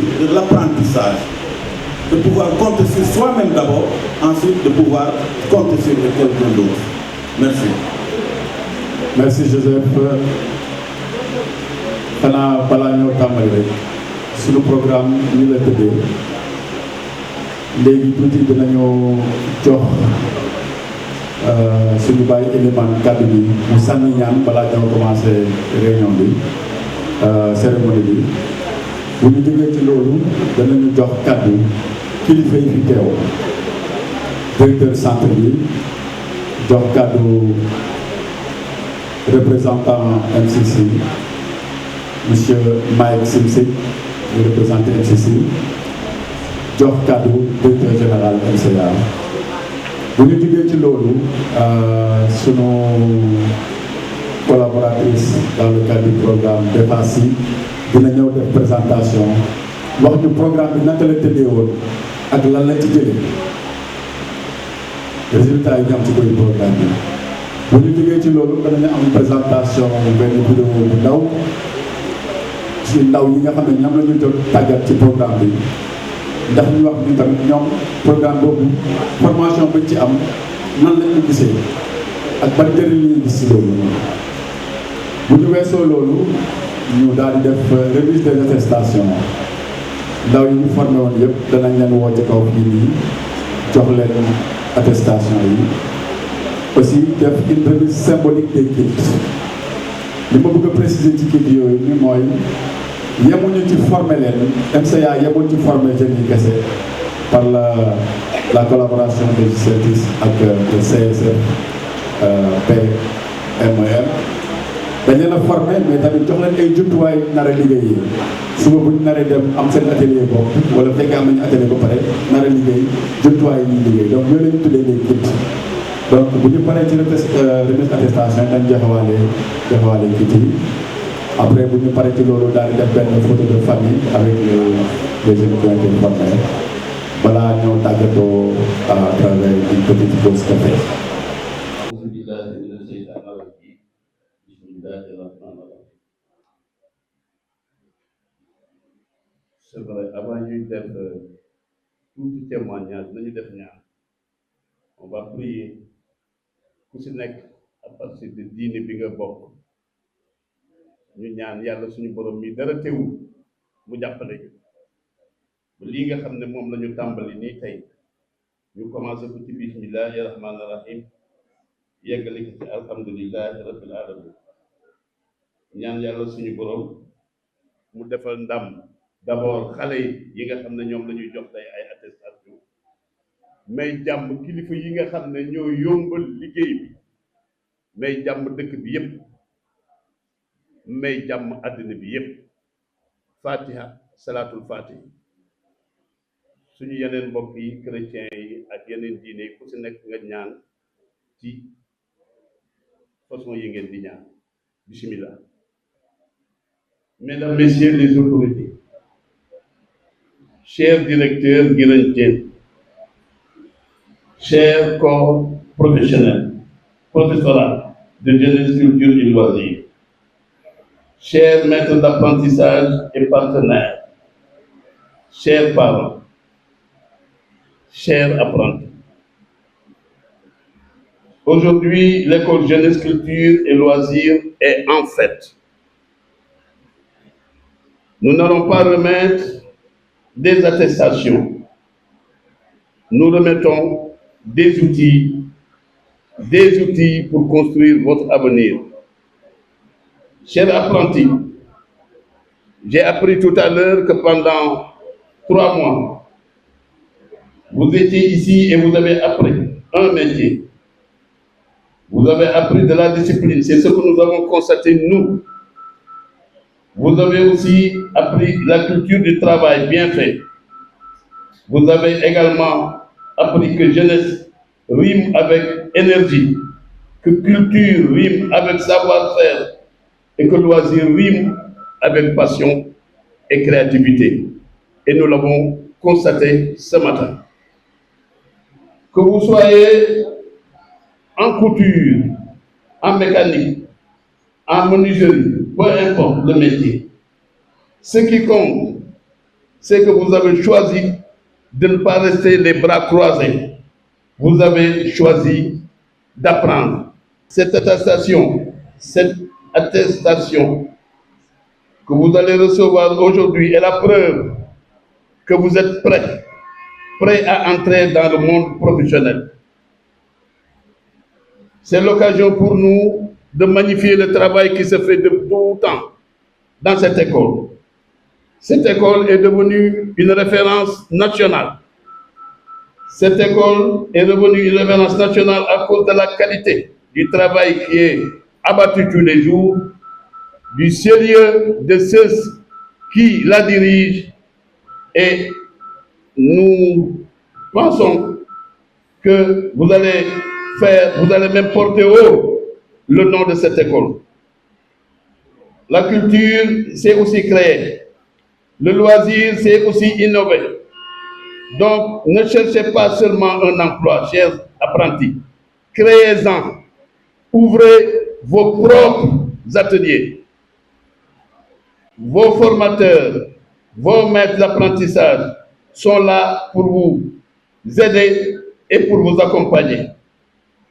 métier, de l'apprentissage, de pouvoir compter sur soi-même d'abord, ensuite de pouvoir compter sur quelqu'un d'autre. Merci. Merci Joseph. xanaa balaa ñoo tàmbali rek suñu programme ñu la tëddee léegi tuuti dinañu jox suñu bàyyi élément kàddu bi mu sànni ñaan balaa ñoo commencé réunion bi cérémonie bi bu ñu jógee ci loolu danañu jox kàddu kilifa yi fi teew directeur centre bi jox kàddu représentant MCC monsieur Mike Simsik mu représenté MCC jox kàddu directeur général MCA bu ñu jógee ci loolu sunu collaboratrice dans le cadre du programme DEPASI dina ñëw def présentation wax ñu programme bi naka la tëddee woon ak lan la ci jëlee résultat yi ñu am ci biir programme bi bu ñu jógee ci loolu danañu am présentation benn vidéo bu ndaw ci ndaw yi nga xam ne ñoom la ñu doon tàggat ci programme bi ndax ñu wax ni tamit ñoom programme boobu formation buñ ci am nan lañ ko gisee ak ban njëriñ li ñuy gis ci loolu bu ñu weesoo loolu ñu daal di def remise des attestations ndaw yi ñu formé woon yëpp danañ leen woo ci kaw fii nii jox leen attestation yi aussi def une remise symbolique des kits li ma bëgg a préciser ci kit yooyu ni mooy yemuñu ci former leen MCA yemul ci former jeunes yi kese par la collaboration des services ak le CSF PMR dañ leen a former mais tamit jox leen ay jumtuwaay nar a liggéey suba bu ñu naree dem am seen atelier bopp wala fekkee am nañu atelier ba pare nar a liggéey jumtuwaay yi ñuy liggéey donc yooyu la ñu tuddee les kits donc bu ñu paree ci remise attestation dañ joxewaale kit yi après bu ñu paree ci loolu daal di def benn photo de famille avec les jeunes qui ont été formés balaa ñëw tàggatoo à travers une petite pause café. C'est vrai, avant ñuy def tuuti témoignage nañu def ñaan on va prier ku si nekk à partir de diine bi nga bokk ñu ñaan yàlla suñu borom mi dara teewul mu jàppale ñu lii nga xam ne moom la ñu tàmbali nii tey ñu commencé ko ci bismillahi rahmaani rahim yeggale ko ci alhamdulillahi rabbil alamin ñaan yàlla suñu borom mu defal ndam d'abord xale yi nga xam ne ñoom la ñuy jox tey ay attestation may jàmm kilifa yi nga xam ne ñoo yombal liggéey bi may jàmm dëkk bi yépp may jàmm àddina bi yépp fatiha salaatul fatiha suñu yeneen mbokk yi chrétiens yi ak yeneen diine yi ku si nekk nga ñaan ci façon yi ngeen di ñaan bismillah. Mesdames, Messieurs les autorités, chers directeurs Guirantiens, chers corps professionnels, professoral de jeunesse, culture et loisirs, chers maîtres d'apprentissage et partenaires, chers parents, chers apprentis. Aujourd'hui, l'école jeunesse, culture et loisirs est en fête. Nous n'allons pas remettre des attestations. Nous remettons des outils pour construire votre avenir. Chers apprentis, j'ai appris tout à l'heure que pendant 3 mois, vous étiez ici et vous avez appris un métier. Vous avez appris de la discipline. C'est ce que nous avons constaté, nous. Vous avez aussi appris la culture du travail bien fait. Vous avez également appris que jeunesse rime avec énergie, que culture rime avec savoir-faire et que loisir rime avec passion et créativité. Et nous l'avons constaté ce matin. Que vous soyez en couture, en mécanique, en menuiserie, peu importe le métier. Ce qui compte, c'est que vous avez choisi de ne pas rester les bras croisés. Vous avez choisi d'apprendre. Cette attestation que vous allez recevoir aujourd'hui est la preuve que vous êtes prêt à entrer dans le monde professionnel. C'est l'occasion pour nous de magnifier le travail qui se fait de tout temps dans cette école. Cette école est devenue une référence nationale. Cette école est devenue une référence nationale à cause de la qualité du travail qui est abattu tous les jours, du sérieux de ceux qui la dirigent, et nous pensons que vous allez même porter haut le nom de cette école. La culture, c'est aussi créer. Le loisir, c'est aussi innover. Donc, ne cherchez pas seulement un emploi, chers apprentis. Créez-en. Ouvrez vos propres ateliers. Vos formateurs, vos maîtres d'apprentissage sont là pour vous aider et pour vous accompagner.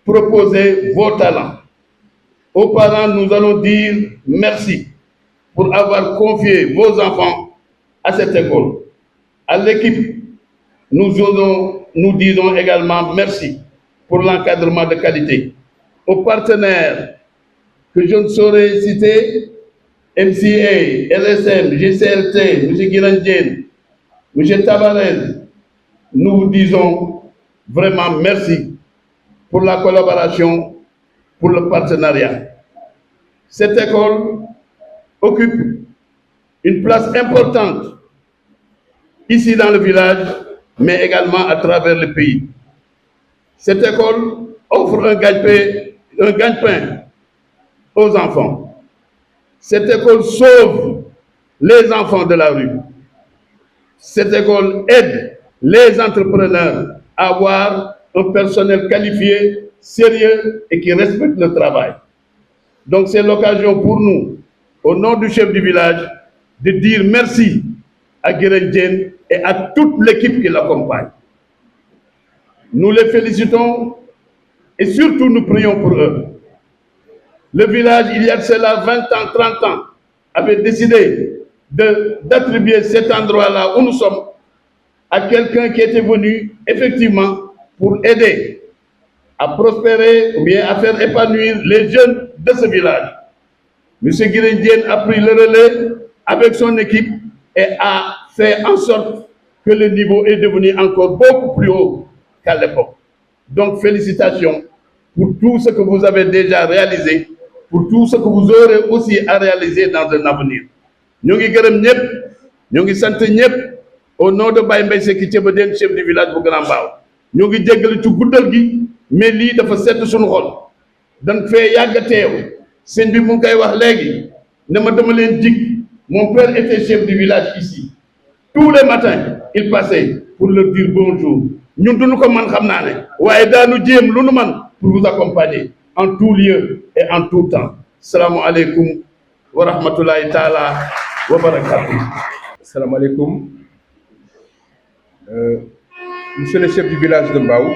Proposez vos talents. Aux parents, nous allons dire merci pour avoir confié vos enfants à cette école. À l'équipe, nous disons également merci pour l'encadrement de qualité. Aux partenaires que je ne saurais citer, MCA, LSM, GCLT, M. Guirandien, M. Tabarez, nous vous disons vraiment merci pour la collaboration, pour le partenariat. Cette école occupe une place importante ici dans le village, mais également à travers le pays. Cette école offre un gagne-pain aux enfants. Cette école sauve les enfants de la rue. Cette école aide les entrepreneurs à avoir un personnel qualifié, sérieux et qui respecte le travail. Donc c'est l'occasion pour nous, au nom du chef du village, de dire merci à Guirandien et à toute l'équipe qui l'accompagne. Nous les félicitons et surtout nous prions pour eux. Le village, il y a de cela 20 ans, 30 ans, avait décidé d'attribuer cet endroit-là où nous sommes à quelqu'un qui était venu effectivement pour aider à prospérer ou bien à faire épanouir les jeunes de ce village. M. Guirandien a pris le relais avec son équipe et a fait en sorte que le niveau est devenu encore beaucoup plus haut qu'à l'époque. Donc félicitations pour tout ce que vous avez déjà réalisé, pour tout ce que vous aurez aussi à réaliser dans un avenir. Nous sommes au nom de Baye Mbaye Seki Thiébadène, chef du village de Grand Mbao. Nous sommes jégalu ci guddal gi, mais lii dafa sedd suñu xol. Dañ fee yàgg teew. Sëñ bi mu ngi koy wax léegi ne ma dama leen dig. Mon père était chef du village ici. Tous les matins, il passait pour leur dire bonjour. Nous duñu ko man xam naa ne waaye daanu jéem lu nu man pour vous accompagner en tout lieu et en tout temps. Assalamu alaikum wa rahmatullahi ta'ala wa barakatuh. Assalamu alaikum. Monsieur le chef du village de Mbao,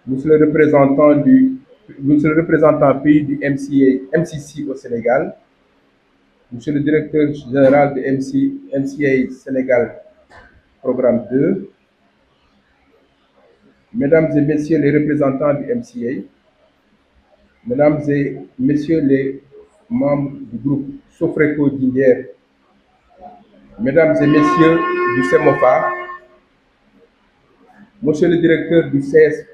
monsieur le représentant pays du MCC au Sénégal, monsieur le directeur général de MCA Sénégal Programme 2, mesdames et messieurs les représentants du MCA, mesdames et messieurs les membres du groupe Sofreco d'Indière, mesdames et messieurs du CEMOFA, monsieur le directeur du CSPF,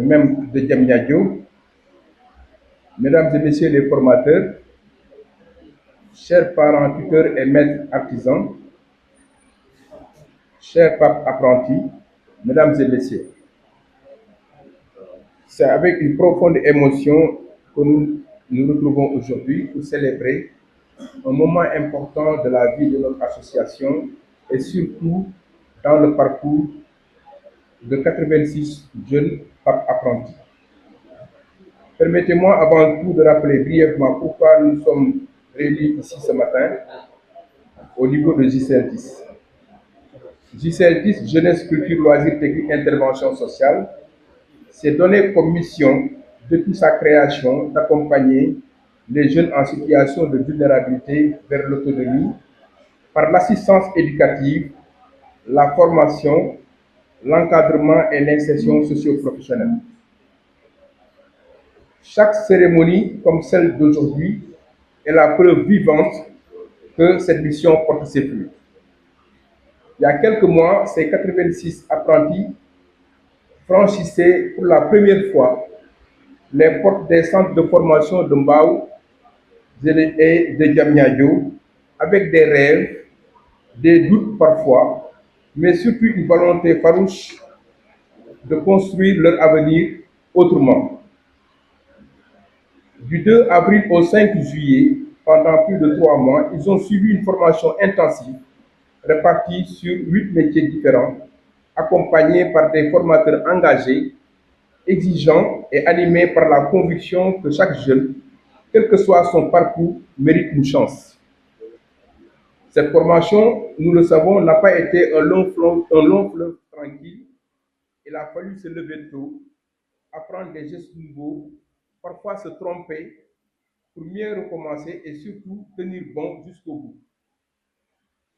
même de Diamniadio, mesdames et messieurs les formateurs, chers parents, tuteurs et maîtres artisans, chers papes apprentis, mesdames et messieurs, c'est avec une profonde émotion que nous nous retrouvons aujourd'hui pour célébrer un moment important de la vie de notre association et surtout dans le parcours de 86 jeunes papes apprentis. Permettez-moi avant tout de rappeler brièvement pourquoi nous sommes réunis ici ce matin au niveau de JCL10. JCL10, Jeunesse, Culture, Loisirs, Techniques, Intervention sociale, s'est donné comme mission, depuis sa création, d'accompagner les jeunes en situation de vulnérabilité vers l'autonomie par l'assistance éducative, la formation, l'encadrement et l'insertion socio-professionnelle. Chaque cérémonie, comme celle d'aujourd'hui, est la preuve vivante que cette mission porte ses fruits. Il y a quelques mois, ces 86 apprentis franchissaient pour la première fois les portes des centres de formation de Mbao et de Diamniadio avec des rêves, des doutes parfois, mais surtout une volonté farouche de construire leur avenir autrement. Du 2 avril au 5 juillet, pendant plus de 3 mois, ils ont suivi une formation intensive répartie sur 8 métiers différents, accompagnés par des formateurs engagés, exigeants et animés par la conviction que chaque jeune, quel que soit son parcours, mérite une chance. Cette formation, nous le savons, n'a pas été un long fleuve tranquille. Il a fallu se lever tôt, apprendre des gestes nouveaux, parfois se tromper pour mieux recommencer et surtout tenir bon jusqu'au bout.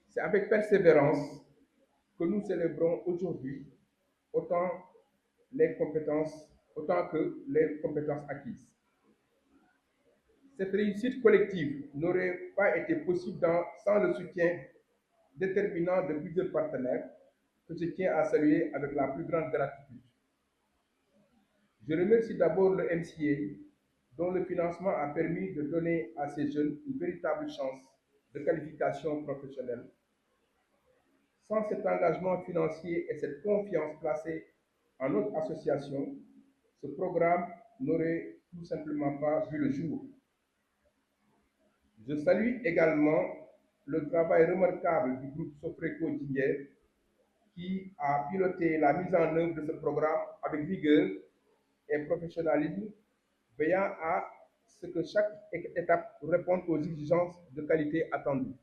C'est avec persévérance que nous célébrons aujourd'hui autant que les compétences acquises. Cette réussite collective n'aurait pas été possible sans le soutien déterminant de plusieurs partenaires que je tiens à saluer avec la plus grande gratitude. Je remercie d'abord le MCA, dont le financement a permis de donner à ces jeunes une véritable chance de qualification professionnelle. Sans cet engagement financier et cette confiance placée en notre association, ce programme n'aurait tout simplement pas vu le jour. Je salue également le travail remarquable du groupe Sofreco Djinguer qui a piloté la mise en œuvre de ce programme avec vigueur et professionnalisme, veillant à ce que chaque étape réponde aux exigences de qualité attendues.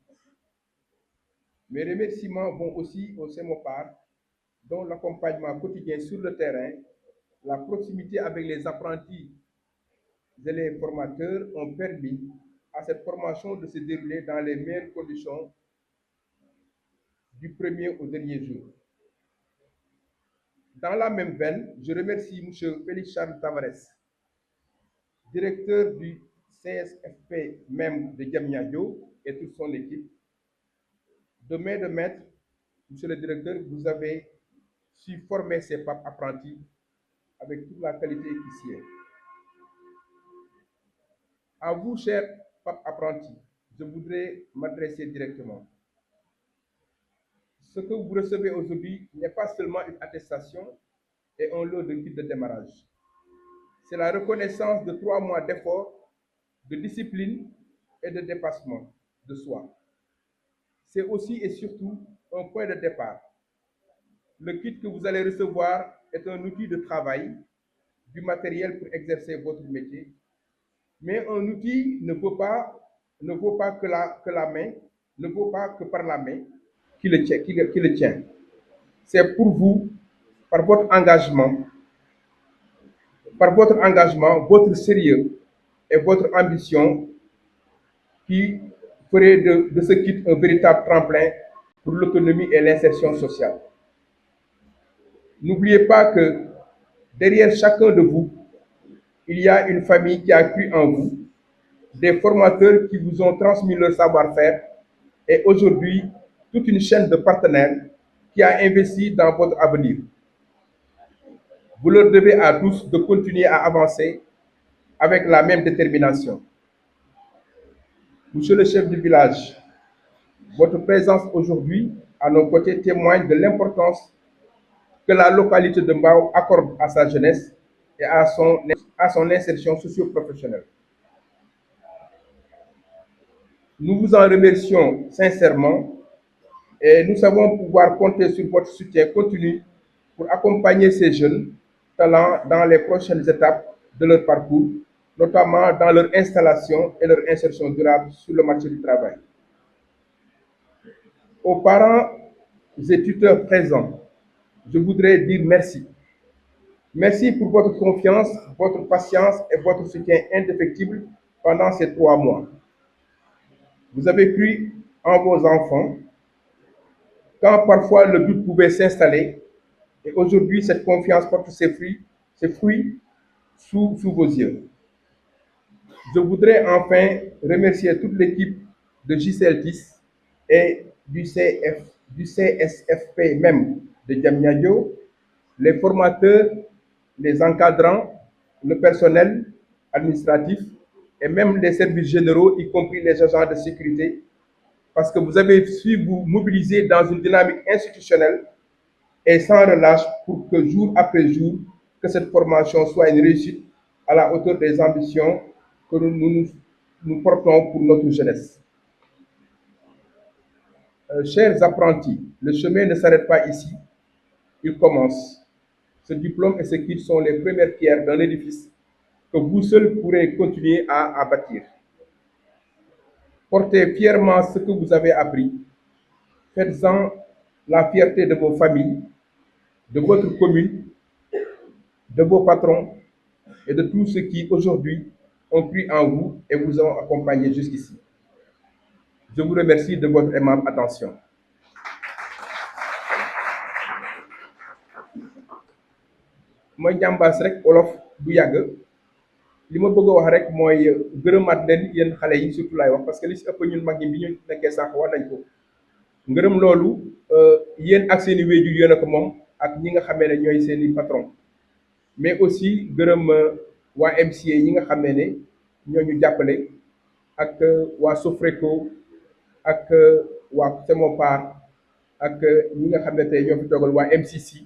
Mes remerciements vont aussi au CEMOPAR, dont l'accompagnement quotidien sur le terrain, la proximité avec les apprentis et les formateurs ont permis à cette formation de se dérouler dans les meilleures conditions du premier au dernier jour. Dans la même veine, je remercie M. Félix Charles Tavares, directeur du CSFP même de Diamniadio et toute son équipe. De main de maître, Monsieur le directeur, vous avez su former ces apprentis avec toute la qualité qui sied. À vous, chers apprentis, je voudrais m'adresser directement. Ce que vous recevez aujourd'hui n'est pas seulement une attestation et un lot de kit de démarrage. C'est la reconnaissance de 3 mois d'efforts, de discipline et de dépassement de soi. C'est aussi et surtout un point de départ. Le kit que vous allez recevoir est un outil de travail, du matériel pour exercer votre métier, mais un outil ne vaut pas que la main, ne vaut pas que par la main qui le tient. C'est pour vous, par votre engagement, votre sérieux et votre ambition qui ferait de ce kit un véritable tremplin pour l'autonomie et l'insertion sociale. N'oubliez pas que derrière chacun de vous, il y a une famille qui a cru en vous, des formateurs qui vous ont transmis leur savoir-faire et aujourd'hui, toute une chaîne de partenaires qui a investi dans votre avenir. Vous leur devez à tous de continuer à avancer avec la même détermination. Monsieur le chef du village, votre présence aujourd'hui à nos côtés témoigne de l'importance que la localité de Mbao accorde à sa jeunesse et à son insertion socio-professionnelle. Nous vous en remercions sincèrement et nous savons pouvoir compter sur votre soutien continu pour accompagner ces jeunes talents dans les prochaines étapes de leur parcours notamment dans leur installation et leur insertion durable sur le marché du travail. Aux parents et tuteurs présents, je voudrais dire merci. Merci pour votre confiance, votre patience et votre soutien indéfectible pendant ces 3 mois. Vous avez cru en vos enfants quand parfois le doute pouvait s'installer, et aujourd'hui cette confiance porte ses fruits sous vos yeux. Je voudrais enfin remercier toute l'équipe de JCL10 et du CSFP même de Diamniadio, les formateurs, les encadrants, le personnel administratif et même les services généraux, y compris les agents de sécurité, parce que vous avez su vous mobiliser dans une dynamique institutionnelle et sans relâche pour que jour après jour, que cette formation soit une réussite à la hauteur des ambitions que nous portons pour notre jeunesse. Chers apprentis, le chemin ne s'arrête pas ici, il commence. Ce diplôme et ce kit sont les premières pierres d'un édifice que vous seuls pourrez continuer à bâtir. Portez fièrement ce que vous avez appris. Faites-en la fierté de vos familles, de votre commune, de vos patrons et de tous ceux qui aujourd'hui ont cru en vous et vous ont accompagné jusqu'ici. Je vous remercie de votre aimable attention. mooy jàmbaas rek olof du yàgg li ma bëgg a wax rek mooy gërëmaat leen yéen xale yi surtout laay wax parce que li si ëpp ñun mag ñi bi ñu nekkee sànq wax nañ ko ngërëm loolu yéen ak seen i wéjur yéen a ko moom ak ñi nga xamee ne ñooy seen i patron mais aussi gërëm waa MCA ñi nga xamee ne ñoo ñu jàppale ak waa Sofreco ak waa Semopar ak ñi nga xam ne tey ñoo fi toogal waa MCC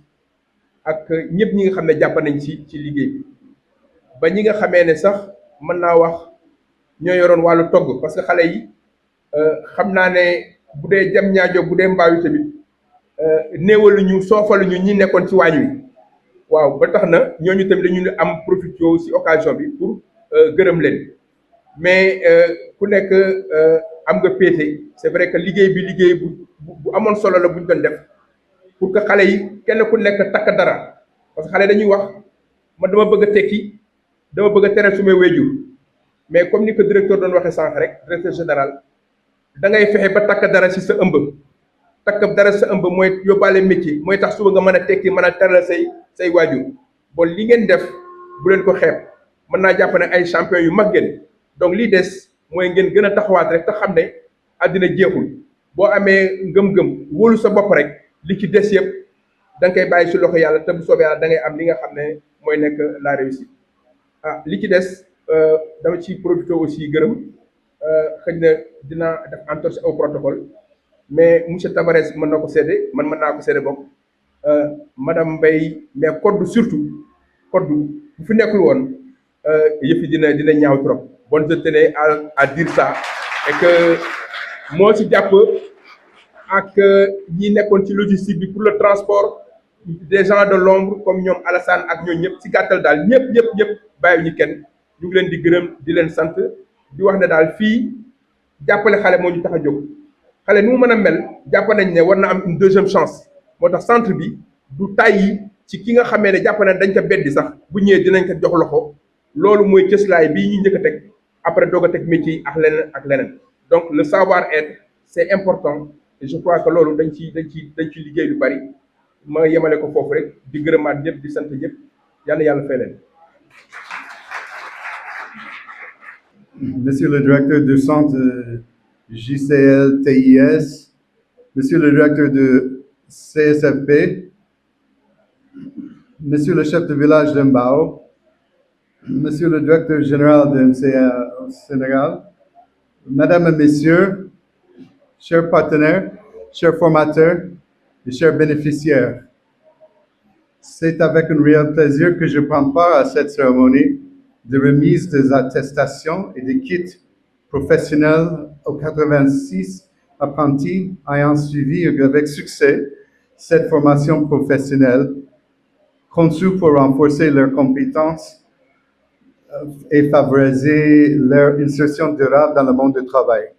ak ñëpp ñi nga xam ne jàpp nañ ci liggéey bi ba ñi nga xamee ne sax mën naa wax ñoo yoroon wàllu togg parce que xale yi xam naa ne bu dee jam ñaajo bu dee mbaaw yi tamit néewaluñu soofaluñu ñi nekkoon ci waañ wi waaw ba tax na ñooñu tamit dañu am profité ci occasion bi pour gërëm leen mais ku nekk am nga péete c'est vrai que liggéey bi liggéey bu amoon solo la bu ñu doon def pour que xale yi kenn ku nekk takk dara parce que xale dañuy wax man dama bëgg a tekki dama bëgg a tere su may wéjur mais comme ni ko directeur doon waxee sànq rek directeur général da ngay fexe ba takk dara ci sa ëmb takk dara sa ëmb mooy yóbbaale métier mooy tax suba nga mën a tekki mën a teral say waajur bon li ngeen def bu leen ko xeeb mën naa jàpp ne ay champion yu mag ngeen donc lii des mooy ngeen gën a taxawaat rek te xam ne àddina jeexul boo amee ngëm-ngëm wóolu sa bopp rek li ci des yëpp da nga koy bàyyi si loxo yàlla te bu soobee yàlla da ngay am li nga xam ne mooy nekk la réussite li ci des dama ci profité aussi gërëm xëy na dina def entorse au protocole mais monsieur Tavares mën na ko séddee man mën naa ko séddee bokk madame Mbaye mais code surtout code bu fi nekkul woon yëf yi dina ñaaw trop bon je tenais à dire ça et que moo ci jàpp ak ñi nekkoon ci logistique bi pour le transport des gens de l'ombre comme ñoom Alassane ak ñooñu ñëpp ci gàttal daal ñëpp bàyyi ñu kenn ñu ngi leen di gërëm di leen sant di wax ne daal fii jàppale xale moo ñu tax a jóg xale nu mu mën a mel jàpp nañ ne war na am une deuxième chance moo tax centre bi du tàyyi ci ki nga xamee ne jàpp nañ dañ ko beddi sax bu ñëwee dinañ ko jox loxo loolu mooy cëslaay bii ñu njëkk a teg après doog a teg métier yi ak leneen donc le savoir-être c'est important et je crois que loolu dañ ci liggéey lu bari ma yemale ko foofu rek di gërëmaat ñëpp di sant ñëpp yal na yàlla fay leen. Monsieur le directeur du centre JCL TIS, Monsieur le directeur de CSFP, Monsieur le chef de village de Mbao, Monsieur le directeur général de MCA au Sénégal, Mesdames et Messieurs, chers partenaires, chers formateurs et chers bénéficiaires, c'est avec un réel plaisir que je prends part à cette cérémonie de remise des attestations et des kits professionnels aux 86 apprentis ayant suivi avec succès cette formation professionnelle conçue pour renforcer leurs compétences et favoriser leur insertion durable dans le monde du travail.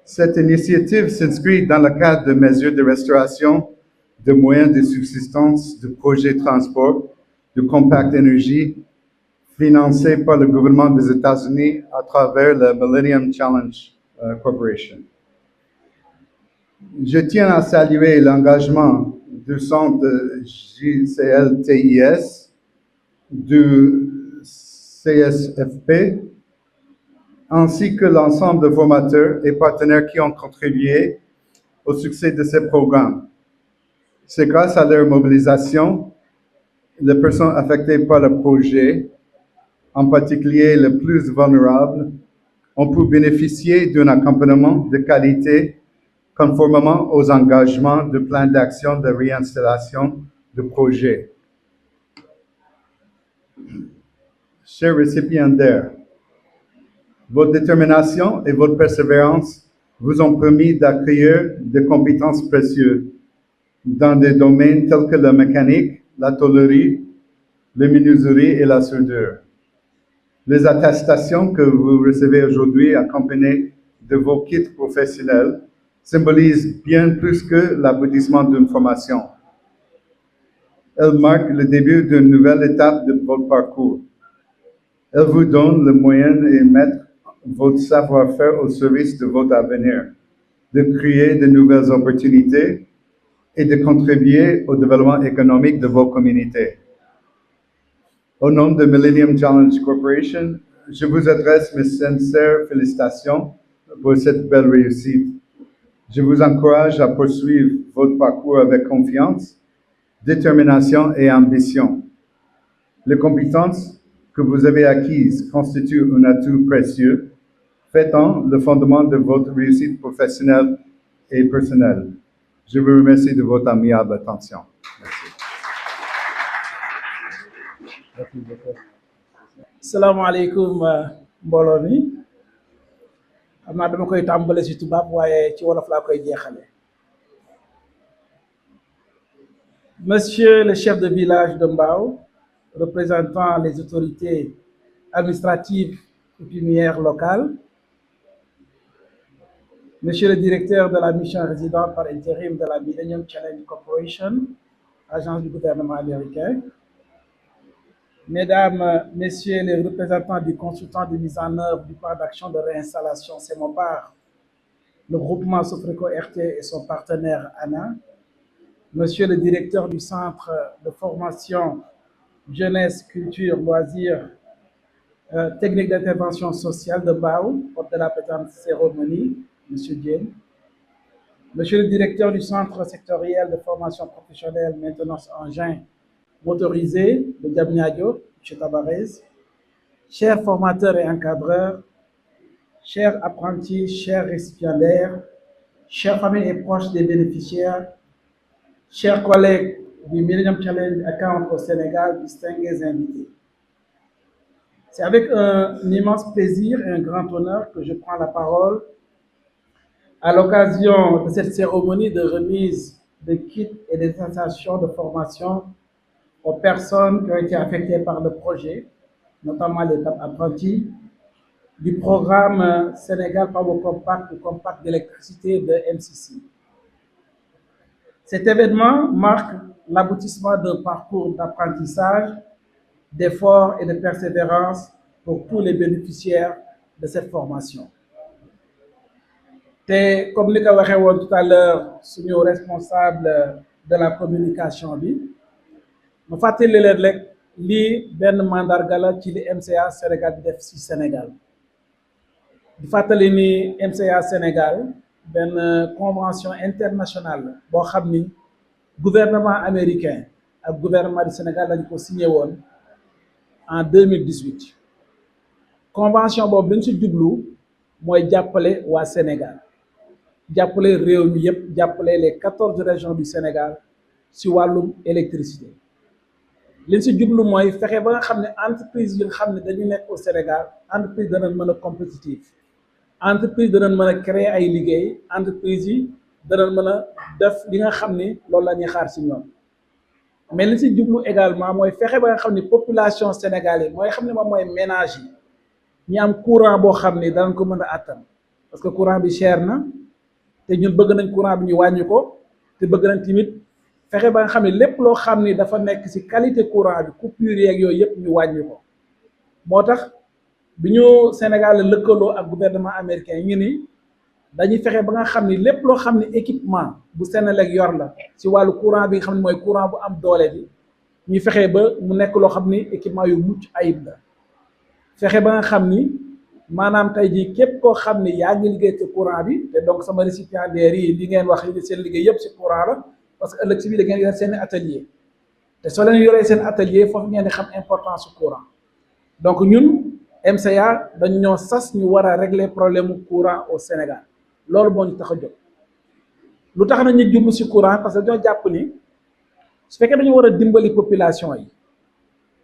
Cette initiative s'inscrit dans le cadre de mesures de restauration de moyens de subsistance de projets de transport, de Compact Energy, financés par le gouvernement des États-Unis à travers le Millennium Challenge Corporation. Je tiens à saluer l'engagement du centre de JCLTIS, du CSFP, ainsi que l'ensemble de formateurs et partenaires qui ont contribué au succès de ces programmes. C'est grâce à leur mobilisation, les personnes affectées par le projet, en particulier les plus vulnérables, ont pu bénéficier d'un accompagnement de qualité conformément aux engagements du plan d'action de réinstallation du projet. Chers récipiendaires, votre détermination et votre persévérance vous ont permis d'acquérir des compétences précieuses dans des domaines tels que la mécanique, la tôlerie, la menuiserie et la soudure. Les attestations que vous recevez aujourd'hui accompagnées de vos kits professionnels symbolisent bien plus que l'aboutissement d'une formation. Elles marquent le début d'une nouvelle étape de votre parcours. Elles vous donnent le moyen de mettre votre savoir-faire au service de votre avenir, de créer de nouvelles opportunités et de contribuer au développement économique de vos communautés. Au nom de Millennium Challenge Corporation, je vous adresse mes sincères félicitations pour cette belle réussite. Je vous encourage à poursuivre votre parcours avec confiance, détermination et ambition. Les compétences que vous avez acquises constituent un atout précieux, faisant le fondement de votre réussite professionnelle et personnelle. Je vous remercie de votre aimable attention. Merci. salaamaaleykum mbooloo mi xam naa dama koy tàmbale ci tubaab waaye ci wolof laa koy jeexale. Monsieur le chef de village de Mbao, représentant les autorités administratives et coutumières locales, Monsieur le directeur de la mission résidente par intérim de la Millennium Challenge Corporation, agence du gouvernement américain, Mesdames, Messieurs les représentants du consultant de mise en œuvre du plan d'action de réinstallation Semopar, le groupement Sofreco RT et son partenaire ANA, Monsieur le directeur du centre de formation jeunesse, culture, loisirs, technique d'intervention sociale de Mbao, hôte de la présente cérémonie, Monsieur Diène, Monsieur le directeur du centre sectoriel de formation professionnelle maintenance engins motorisés de Diamniadio, M. Tabarez, chers formateurs et encadreurs, chers apprentis, chers récipiendaires, chères familles et proches des bénéficiaires, chers collègues du Millennium Challenge Account au Sénégal, distingués invités. C'est avec un immense plaisir et un grand honneur que je prends la parole à l'occasion de cette cérémonie de remise de kits et des attestations de formation aux personnes qui ont été affectées par le projet, notamment les apprentis, du programme Sénégal Power Compact ou Compact d'électricité de MCC. Cet événement marque l'aboutissement d'un parcours d'apprentissage, d'effort et de persévérance pour tous les bénéficiaires de cette formation. Et comme nous l'avons dit tout à l'heure, suñu responsable de la communication bi, ma fàttali leen rek lii benn mandarga la ci li MCA Sénégal di def ci Sénégal. Di fàttali ni MCA Sénégal benn convention internationale boo xam ni gouvernement américain ak gouvernement du Sénégal lañu ko signé woon en 2018. Convention boobu bi ñu ci jublu mooy jàppale waa Sénégal, jàppale réew mi yëpp, jàppale les 14 régions du Sénégal ci wàllum électricité. Li ñu ci jublu mooy fexe ba nga xam ne entreprise yi nga xam ne dañu nekk au Sénégal, entreprise danañ mën a compétitive, entreprise danañ mën a créer ay liggéey, entreprise yi danañ mën a def li nga xam ni loolu la ñuy xaar ci ñoom. mais li si jublu également mooy fexe ba nga xam ni population sénégalaise mooy xam ne moom mooy ménage yi ñu am courant boo xam ni danañ ko mën a attan parce que courant bi cher na te ñun bëgg nañ courant bi ñu wàññi ko te bëgg nañ tamit fexe ba nga xam ne lépp loo xam ni dafa nekk ci qualité courant bi coupure yeeg yooyu yëpp ñu wàññi ko moo tax bi ñu Sénégal lëkkaloo ak gouvernement américain ñu ni dañuy fexe ba nga xam ni lépp loo xam ni équipement bu Senelec yor la ci wàllu courant bi nga xam ne mooy courant bu am doole bi ñu fexe ba mu nekk loo xam ni équipement yu mucc ayib la fexe ba nga xam ni maanaam tey jii képp koo xam ni yaa ngi liggéey ci courant bi te donc sama récipiendaires yi li ngeen wax li seen liggéey yëpp ci courant la parce que ëllëg ci biir da ngeen yor seen atelier te soo leen yoree seen atelier foofu ngeen di xam importance su courant donc ñun MCA dañu ñoo sas ñu war a régler problème mu courant au Sénégal loolu moo ñu tax a jóg lu tax na ñu jublu ci courant parce que dañoo jàpp ni su fekkee dañu war a dimbali population yi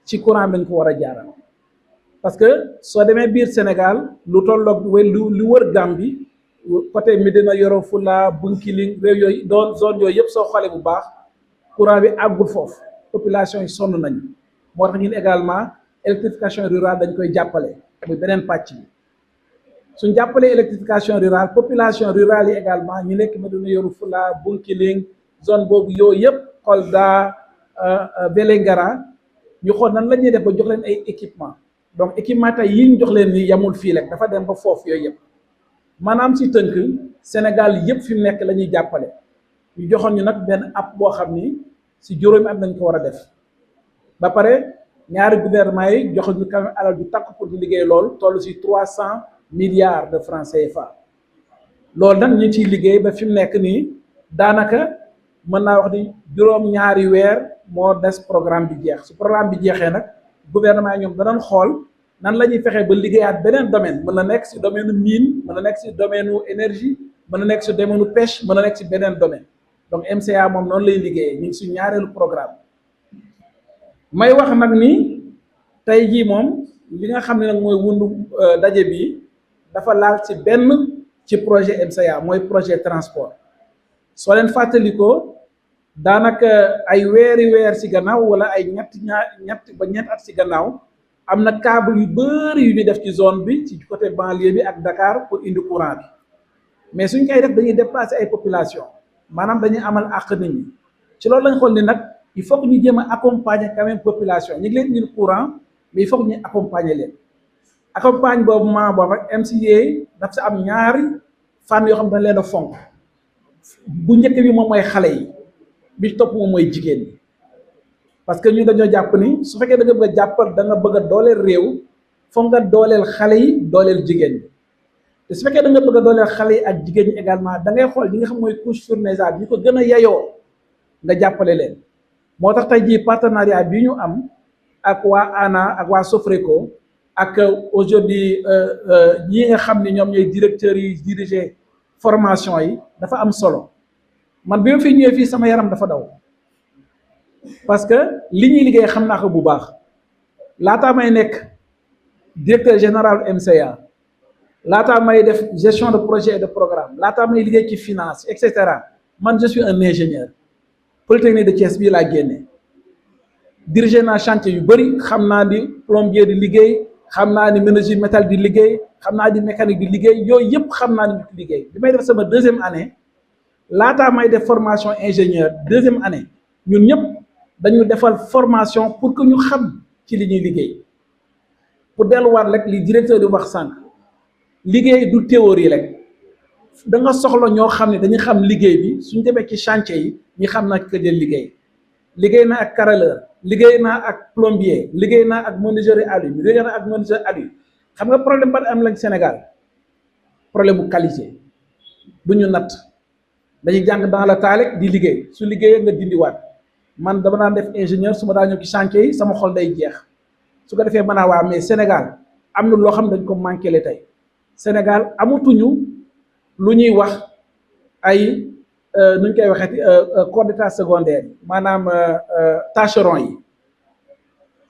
ci courant bi dañ ko war a jaaral parce que soo demee biir Sénégal lu tolloog lu wër Gambie côté Médina Yoro Fula Bunkiling réew yooyu doon zone yooyu yëpp soo xoolee bu baax courant bi àggul foofu population yi sonn nañu moo tax ñun également électrification rurale dañ koy jàppale muy beneen pàcc bi suñ jàppalee électrification rurale population rurale yi également ñu nekk Médina Yoro Fula Bunkiling zone boobu yooyu yëpp Kolda Vélingara ñu xool nan la ñuy def ba jox leen ay équipement donc équipement tey yi ñu jox leen ni yamul fii rek dafa dem ba foofu yooyu yëpp maanaam si tënk Sénégal yëpp fi mu nekk la ñuy jàppale ñu joxoon ñu nag benn app boo xam ni si juróomi at nañ ko war a def ba pare ñaari gouvernement yi joxoon ñu quand même alal ju takk pour di liggéey loolu toll si 300 milliards de francs CFA loolu nag ñu ciy liggéey ba fi mu nekk nii daanaka mën naa wax ni juróom-ñaari weer moo des programme bi jeex su programme bi jeexee nag gouvernement yi ñoom danañ xool nan la ñuy fexee ba liggéeyaat beneen domaine mën na nekk si domaine mine mën na nekk si domaine énergie mën na nekk si domaine pêche mën na nekk si beneen domaine donc MCA moom noonu lay liggéeyee ñu ngi si ñaareelu programme may wax nag ni tey jii moom li nga xam ne nag mooy wundu daje bi dafa laal ci benn ci projet MCA mooy projet transport soo leen fàttalikoo daanaka ay weer ci gannaaw wala ay ñett ba ñeent at ci gannaaw am na câble yu bëri yu ñu def ci zone bi ci côté banlieue bi ak Dakar pour indi courant bi mais suñ koy def dañuy déplacer ay population maanaam dañuy amal àq nit ñi ci loolu lañ xool ni nag il faut que ñu jéem a accompagner quand même population ñu ngi leen indi courant mais il faut que ñu accompagner leen accompagne boobu boobu ak MCA daf si am ñaari fànn yoo xam ne dañ leen a fonk bu njëkk bi moom mooy xale yi bi topp moom mooy jigéen ñi parce que ñu dañoo jàpp ni su fekkee da nga bëgg a jàppal da nga bëgg a dooleel réew foog nga dooleel xale yi dooleel jigéen ñi te su fekkee da nga bëgg a dooleel xale yi ak jigéen ñi également da ngay xool ñi nga xam mooy couche vulnérable ñu ko gën a yayoo nga jàppale leen moo tax tey jii partenariat bi ñu am ak waa ANA ak waa Sofreco ak aujourd'hui ñi nga xam ni ñoom ñooy directeurs yi diriger formation yi dafa am solo man bi ma fi ñëwee fii sama yaram dafa daw parce que li ñuy liggéey xam naa ko bu baax laataa may nekk directeur général MCA laataa may def gestion de projet et de programme laataa may liggéey ci finance et cetera man je suis un ingénieur Polytechnique de Thiès bii laa génne diriger naa chantier yu bëri xam naa di plombier di liggéey xam naa ni menuisier métal di liggéey xam naa di mécanique di liggéey yooyu yëpp xam naa ni ñu liggéey bi may def sama deuxième année laataa may def formation ingénieur deuxième année ñun ñëpp dañu defal formation pour que ñu xam ci li ñuy liggéey pour delluwaat rek li directeur di wax sànq liggéey du théorie rek da nga soxla ñoo xam ne dañuy xam liggéey bi suñ demee ci chantier yi ñu xam na ko jël liggéey naa ak carreleur liggéey naa ak plombier liggéey naa ak menuisier alu liggéey naa ak menuisier alu xam nga problème ba am lañ Sénégal problème bu qualité du ñu natt dañuy jàng dans la taale di liggéey su liggéeyee nga dindiwaat man dama daan def ingénieur su ma daa ñëw ci chantier yi sama xol day jeex su ko defee mën a waa mais Sénégal am na loo xam ne dañ ko manqué le tey Sénégal amatuñu lu ñuy wax ay nuñ koy waxeeti corps d'état secondaire maanaam tâcheron yi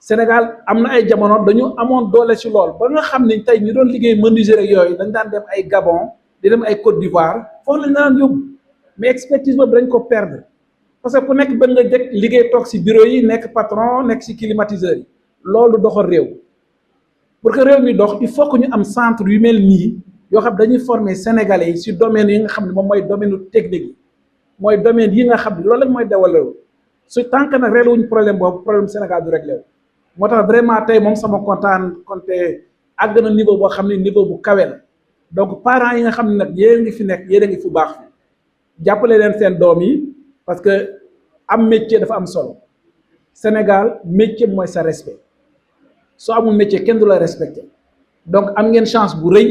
Sénégal am na ay jamono dañu amoon doole ci lool ba nga xam ne tey ñu doon liggéey menuisier rek yooyu dañ daan dem ay Gabon di dem ay Côte d'Ivoire foofu lañ daan yóbbu mais expertise boobu dañ ko perdre parce que ku nekk bëgg nga jëkk liggéey toog ci bureau yi nekk patron nekk ci climatiseur yi loolu doxal réew pour que réew mi dox il faut que ñu am centre yu mel nii yoo xam dañuy former sénégalais yi ci domaine yi nga xam ne moom mooy domaine technique yi mooy domaine yi nga xam ne loolu lañ mooy développé su tant que nag réglé wuñ problème boobu problème Sénégal du réglé wu moo tax vraiment tey moom sama kontaan konte àgg na niveau boo xam ne niveau bu kawe la donc parents yi nga xam ne nag yéen ngi fi nekk yéen a ngi fu baax fi jàppale leen seen doom yi parce que am métier dafa am solo Sénégal métier mooy sa respect soo amul métier kenn du la respecté donc am ngeen chance bu rëy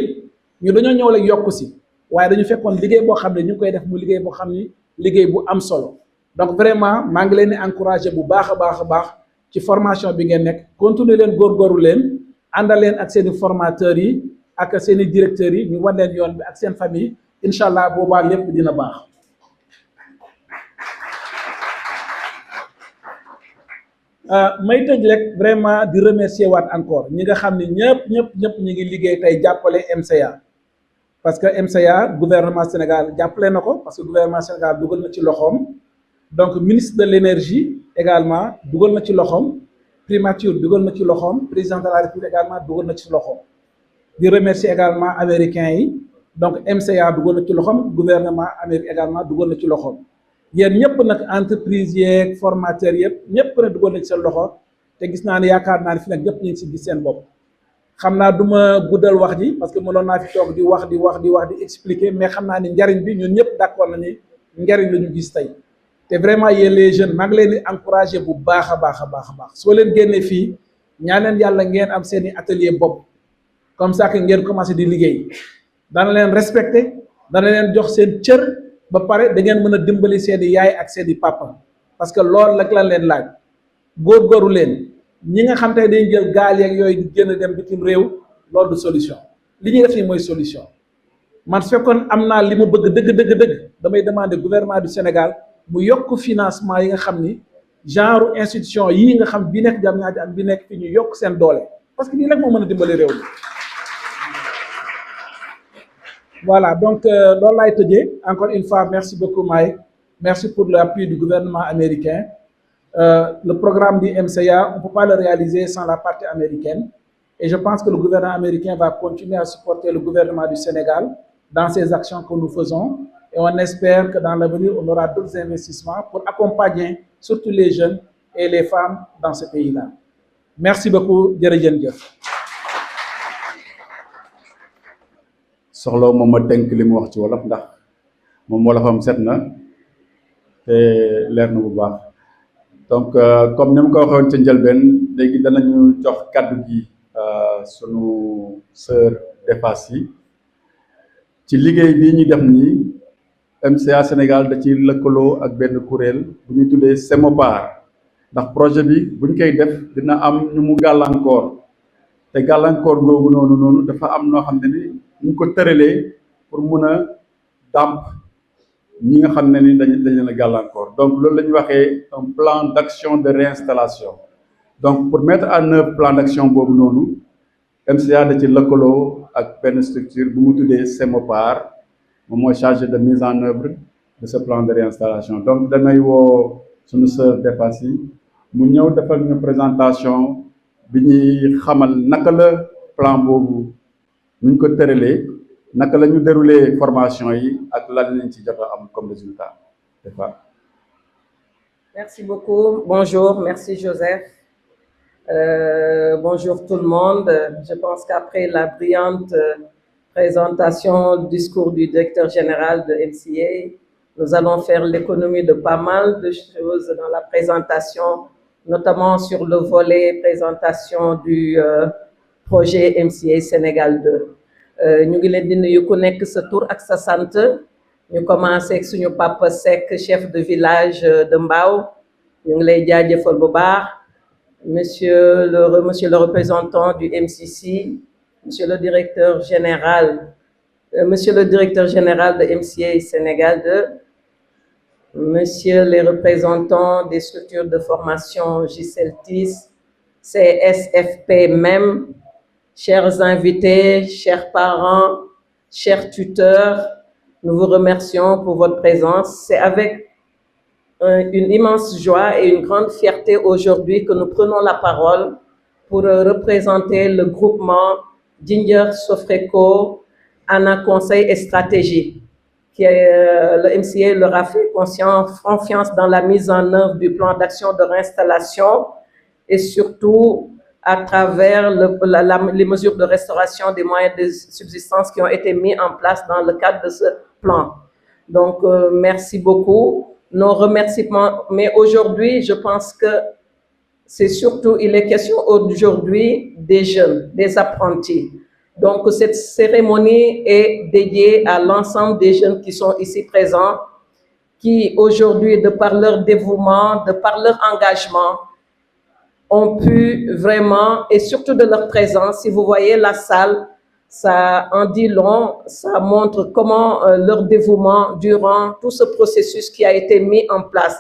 ñu dañoo ñëw la yokku si waaye dañu fekkoon liggéey boo xam ne ñu ngi koy def mu liggéey boo xam ni liggéey bu am solo donc vraiment maa ngi leen di encouragé bu baax a baax a baax ci formation bi ngeen nekk continuer leen góorgóorlu leen àndal leen ak seen i formateurs yi ak seen i directeurs yi ñu wan leen yoon bi ak seen famille incha allah boobaa lépp dina baax. may tëj rek vraiment di remercier waat encore ñi nga xam ne ñëpp ñu ngi liggéey tey jàppale MCA parce que MCA gouvernement Sénégal jàppale na ko parce que gouvernement Sénégal dugal na ci loxoom donc ministre de l'énergie également dugal na ci loxoom primature dugal na ci loxoom président de la République également dugal na ci loxoom di remercier également américains yi donc MCA dugal na ci loxoom gouvernement américain également dugal na ci loxoom. yéen ñëpp nag entreprise yeeg formateur yëpp ñëpp na dugal na ci seen loxo te gis naa ne yaakaar naa ne fi nag ñëpp ñu ngi si gis seen bopp xam naa du ma guddal wax ji parce que mënoon naa fi toog di wax di expliquer mais xam naa ni njariñ bi ñun ñëpp d'accord nañu njariñ la ñu gis tey te vraiment yéen les jeunes maa ngi leen di encourager bu baax a baax soo leen génnee fii ñaan leen yàlla ngeen am seen i atelier bopp comme ça que ngeen commencé di liggéey dana leen respecter dana leen jox seen cër. ba pare da ngeen mën a dimbali seen i yaay ak seen i papa parce que loolu nag lan leen laaj góorgóorlu leen ñi nga xam te dañuy jël gaal yeeg yooyu di génn dem bitim réew loolu du solution li ñuy def nii mooy solution man su fekkoon am naa li ma bëgg dëgg damay demander gouvernement du Sénégal mu yokk financement yi nga xam ni genre institution yii nga xam bi nekk Diamniadio ak bi nekk fi ñu yokk seen doole parce que nii rek moo mën a dimbali réew mi. Voilà, donc loolu laay tëjee encore une fois merci beaucoup Mike merci pour l'appui du gouvernement américain le programme du MCA on ne peut pas le réaliser sans la partie américaine et je pense que le gouvernement américain va continuer à supporter le gouvernement du Sénégal dans ces actions que nous faisons et on espère que dans l'avenir on aura d'autres investissements pour accompagner surtout les jeunes et les femmes dans ce pays-là merci beaucoup jërëjëf. soxla moom ma tënk li mu wax ci wolof ndax moom wolofam set na te leer na bu baax donc comme ni ma ko waxoon ca njëlbeen léegi danañu jox kàddu gi sunu sœur Dépasse yi ci liggéey bii ñu def nii MCA Sénégal da ci lëkkaloo ak benn kuréel bu ñu tuddee Semopar ndax projet bi buñ koy def dina am ñu mu gàllankoor te gàllankoor googu noonu dafa am noo xam ne ni ñu ko tëralee pour mun a dàmp ñi nga xam ne ni dañ leen a gàllankoor donc loolu la ñu waxee un plan d'action de réinstallation donc pour mettre en œuvre plan d'action boobu noonu MCA da ci lëkkaloo ak benn structure bu mu tuddee Semopar moom mooy chargé de mise en œuvre de ce plan de réinstallation donc damay woo suñu sœur Dépasse yi mu ñëw defal ñu présentation bi ñuy xamal naka la plan boobu ñu ko tëralee naka la ñu déroulé formation yi ak lan lañ ci jot a am comme résultat. Merci beaucoup. Bonjour, merci Joseph. Bonjour tout le monde. Je pense qu'après la brillante présentation du discours du directeur général de MCA, nous allons faire l'économie de pas mal de choses dans la présentation, notamment sur le volet présentation du projet MCA Sénégal 2. Ñu ngi leen di nuyu ku nekk sa tur ak sa sant ñu commencé ak suñu papa Seck chef de village de Mbao ñu ngi lay jaajëfal bu baax monsieur le représentant du MCC monsieur le directeur général de MCA Sénégal 2 monsieur les représentants des structures de formation GICELTIS CSFP même. Chers invités, chers parents, chers tuteurs, nous vous remercions pour votre présence. C'est avec une immense joie et une grande fierté aujourd'hui que nous prenons la parole pour représenter le groupement Ginger Sofreco, ANA Conseil et Stratégie, qui est, le MCA leur a fait confiance dans la mise en œuvre du plan d'action de réinstallation et surtout à travers les mesures de restauration des moyens de subsistance qui ont été mis en place dans le cadre de ce plan. Donc, merci beaucoup. Nos remerciements, mais aujourd'hui, je pense que c'est surtout, il est question aujourd'hui des jeunes, des apprentis. Donc, cette cérémonie est dédiée à l'ensemble des jeunes qui sont ici présents, qui aujourd'hui, de par leur dévouement, de par leur engagement, ont pu vraiment, et surtout de leur présence, si vous voyez la salle, ça en dit long, ça montre comment leur dévouement durant tout ce processus qui a été mis en place.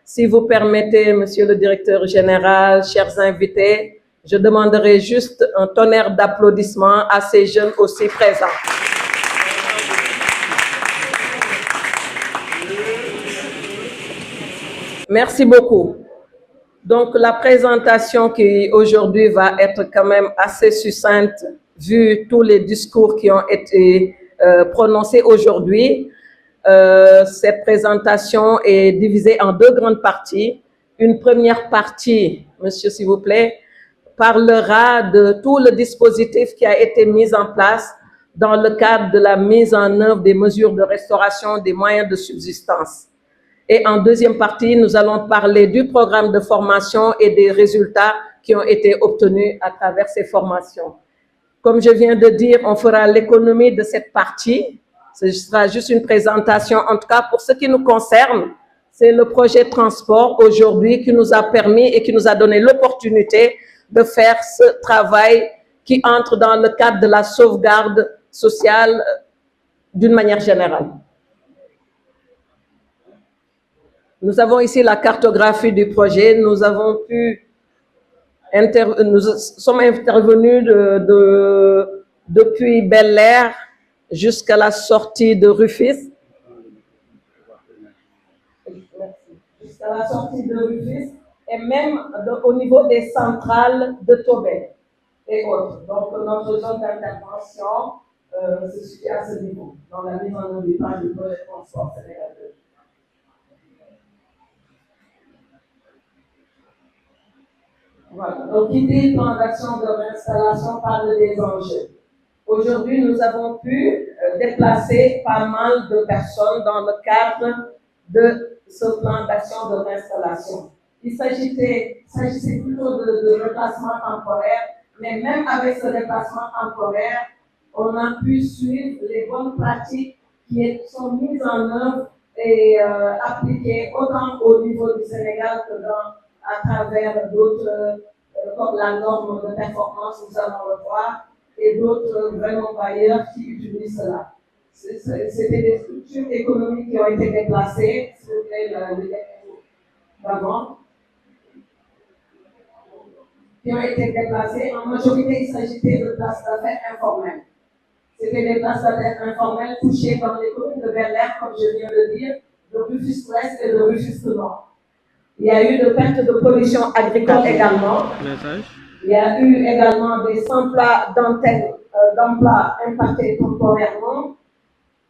Si vous permettez, Monsieur le Directeur Général, chers invités, je demanderai juste un tonnerre d'applaudissements à ces jeunes aussi présents. Merci beaucoup. Donc, la présentation qui aujourd'hui va être quand même assez succincte, vu tous les discours qui ont été prononcés aujourd'hui. Cette présentation est divisée en deux grandes parties. Une première partie, monsieur, s'il vous plaît, parlera de tout le dispositif qui a été mis en place dans le cadre de la mise en œuvre des mesures de restauration des moyens de subsistance. Et en deuxième partie, nous allons parler du programme de formation et des résultats qui ont été obtenus à travers ces formations. Comme je viens de dire, on fera l'économie de cette partie. Ce sera juste une présentation. En tout cas, pour ce qui nous concerne, c'est le projet transport aujourd'hui qui nous a permis et qui nous a donné l'opportunité de faire ce travail qui entre dans le cadre de la sauvegarde sociale d'une manière générale. Nous avons ici la cartographie du projet. Nous sommes intervenus depuis Bel-Air jusqu'à la sortie de Rufisque. Jusqu'à la sortie de Rufisque et même au niveau des centrales de Tobé et autres. Donc, notre zone d'intervention se situe à ce niveau, dans la mise en œuvre du plan du projet transport Sénégal 2. Voilà. Donc, qui dit plan d'action de réinstallation parle des enjeux. Aujourd'hui, nous avons pu déplacer pas mal de personnes dans le cadre de ce plan d'action de réinstallation. Il s'agissait plutôt de déplacement temporaire, mais même avec ce déplacement temporaire, on a pu suivre les bonnes pratiques qui sont mises en œuvre et appliquées autant au niveau du Sénégal que à travers d'autres, comme la norme de performance, nous allons le voir, et d'autres vraiment bailleurs qui utilisent cela. C'était des structures économiques qui ont été déplacées, c'était d'avant, qui ont été déplacées. En majorité, il s'agissait de places d'affaires informelles. C'était des places d'affaires informelles touchées dans les communes de Bel-Air, comme je viens de dire, de Rufisque-Ouest et de Rufisque-Nord. Il y a eu de pertes de pollution agricole également. Il y a eu également des emplois d'antennes d'emplois impactés temporairement.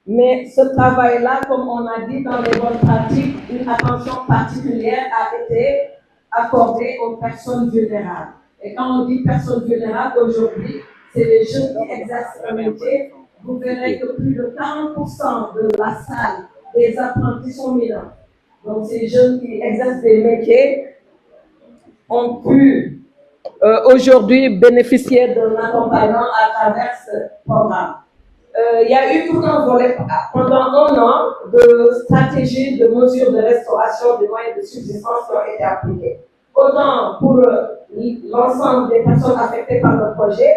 Mais ce travail-là, comme on a dit dans les bonnes pratiques, une attention particulière a été accordée aux personnes vulnérables. Et quand on dit personnes vulnérables aujourd'hui, c'est les jeunes qui exercent un métier. Vous verrez que plus de 40% de la salle des apprentis sont mineurs. Donc ces jeunes qui exercent des métiers ont pu aujourd'hui bénéficier d'un accompagnement à travers ce programme. Il y a eu tout un volet pendant un an de stratégies de mesures de restauration des moyens de subsistance qui ont été appliquées. Autant pour l'ensemble des personnes affectées par le projet,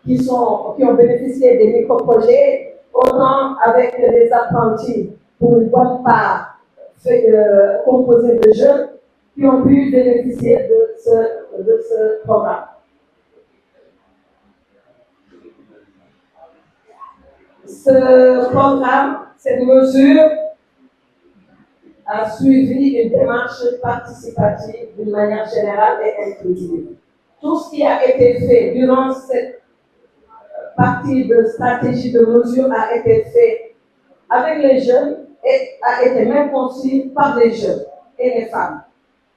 qui ont bénéficié des micro-projets, autant avec les apprentis pour une bonne part composée de jeunes qui ont pu bénéficier de ce programme. Ce programme, cette mesure a suivi une démarche participative d'une manière générale et inclusive. Tout ce qui a été fait durant cette partie de stratégie de mesure a été fait avec les jeunes et a été même conçu par les jeunes et les femmes.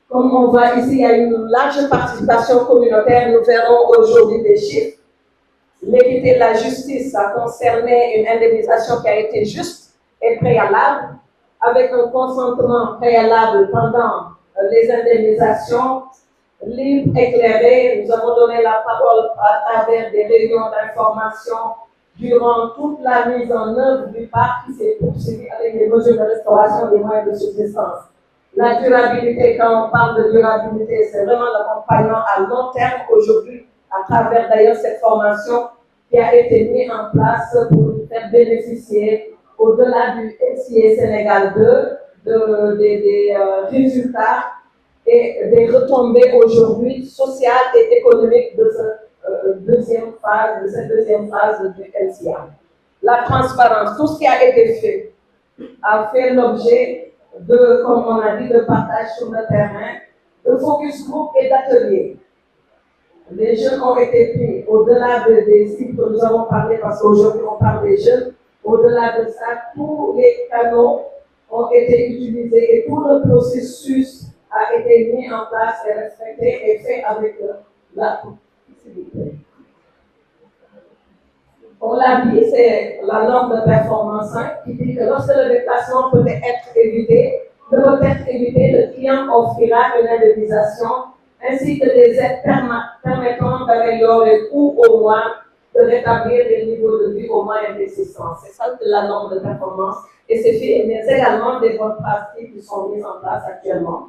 Comme on voit ici, il y a une large participation communautaire. Nous verrons aujourd'hui des chiffres. L'équité de la justice a concerné une indemnisation qui a été juste et préalable, avec un consentement préalable pendant les indemnisations, libre, éclairé. Nous avons donné la parole à travers des réunions d'information durant toute la mise en œuvre du parc qui s'est poursuivie avec des mesures de restauration des moyens de subsistance. La durabilité, quand on parle de durabilité, c'est vraiment l'accompagnement à long terme aujourd'hui, à travers d'ailleurs cette formation qui a été mise en place pour faire bénéficier, au-delà du MCA Sénégal 2, des résultats et des retombées aujourd'hui sociales et économiques de cette deuxième phase du MCA. La transparence, tout ce qui a été fait a fait l'objet de, comme on a dit, de partage sur le terrain, de focus group et d'ateliers. Les jeunes ont été pris au-delà des cibles que nous avons parlé, parce qu'aujourd'hui on parle des jeunes. Au-delà de ça, tous les canaux ont été utilisés et tout le processus a été mis en place et respecté et fait avec la possibilité. On l'a dit, c'est la norme de performance 5 qui dit que lorsque le déplacement peut être évité, le client offrira une indemnisation ainsi que des aides permettant d'améliorer ou au moins de rétablir les niveaux de vie au moins existants. C'est ça la norme de performance et c'est fait, mais également des bonnes pratiques qui sont mises en place actuellement.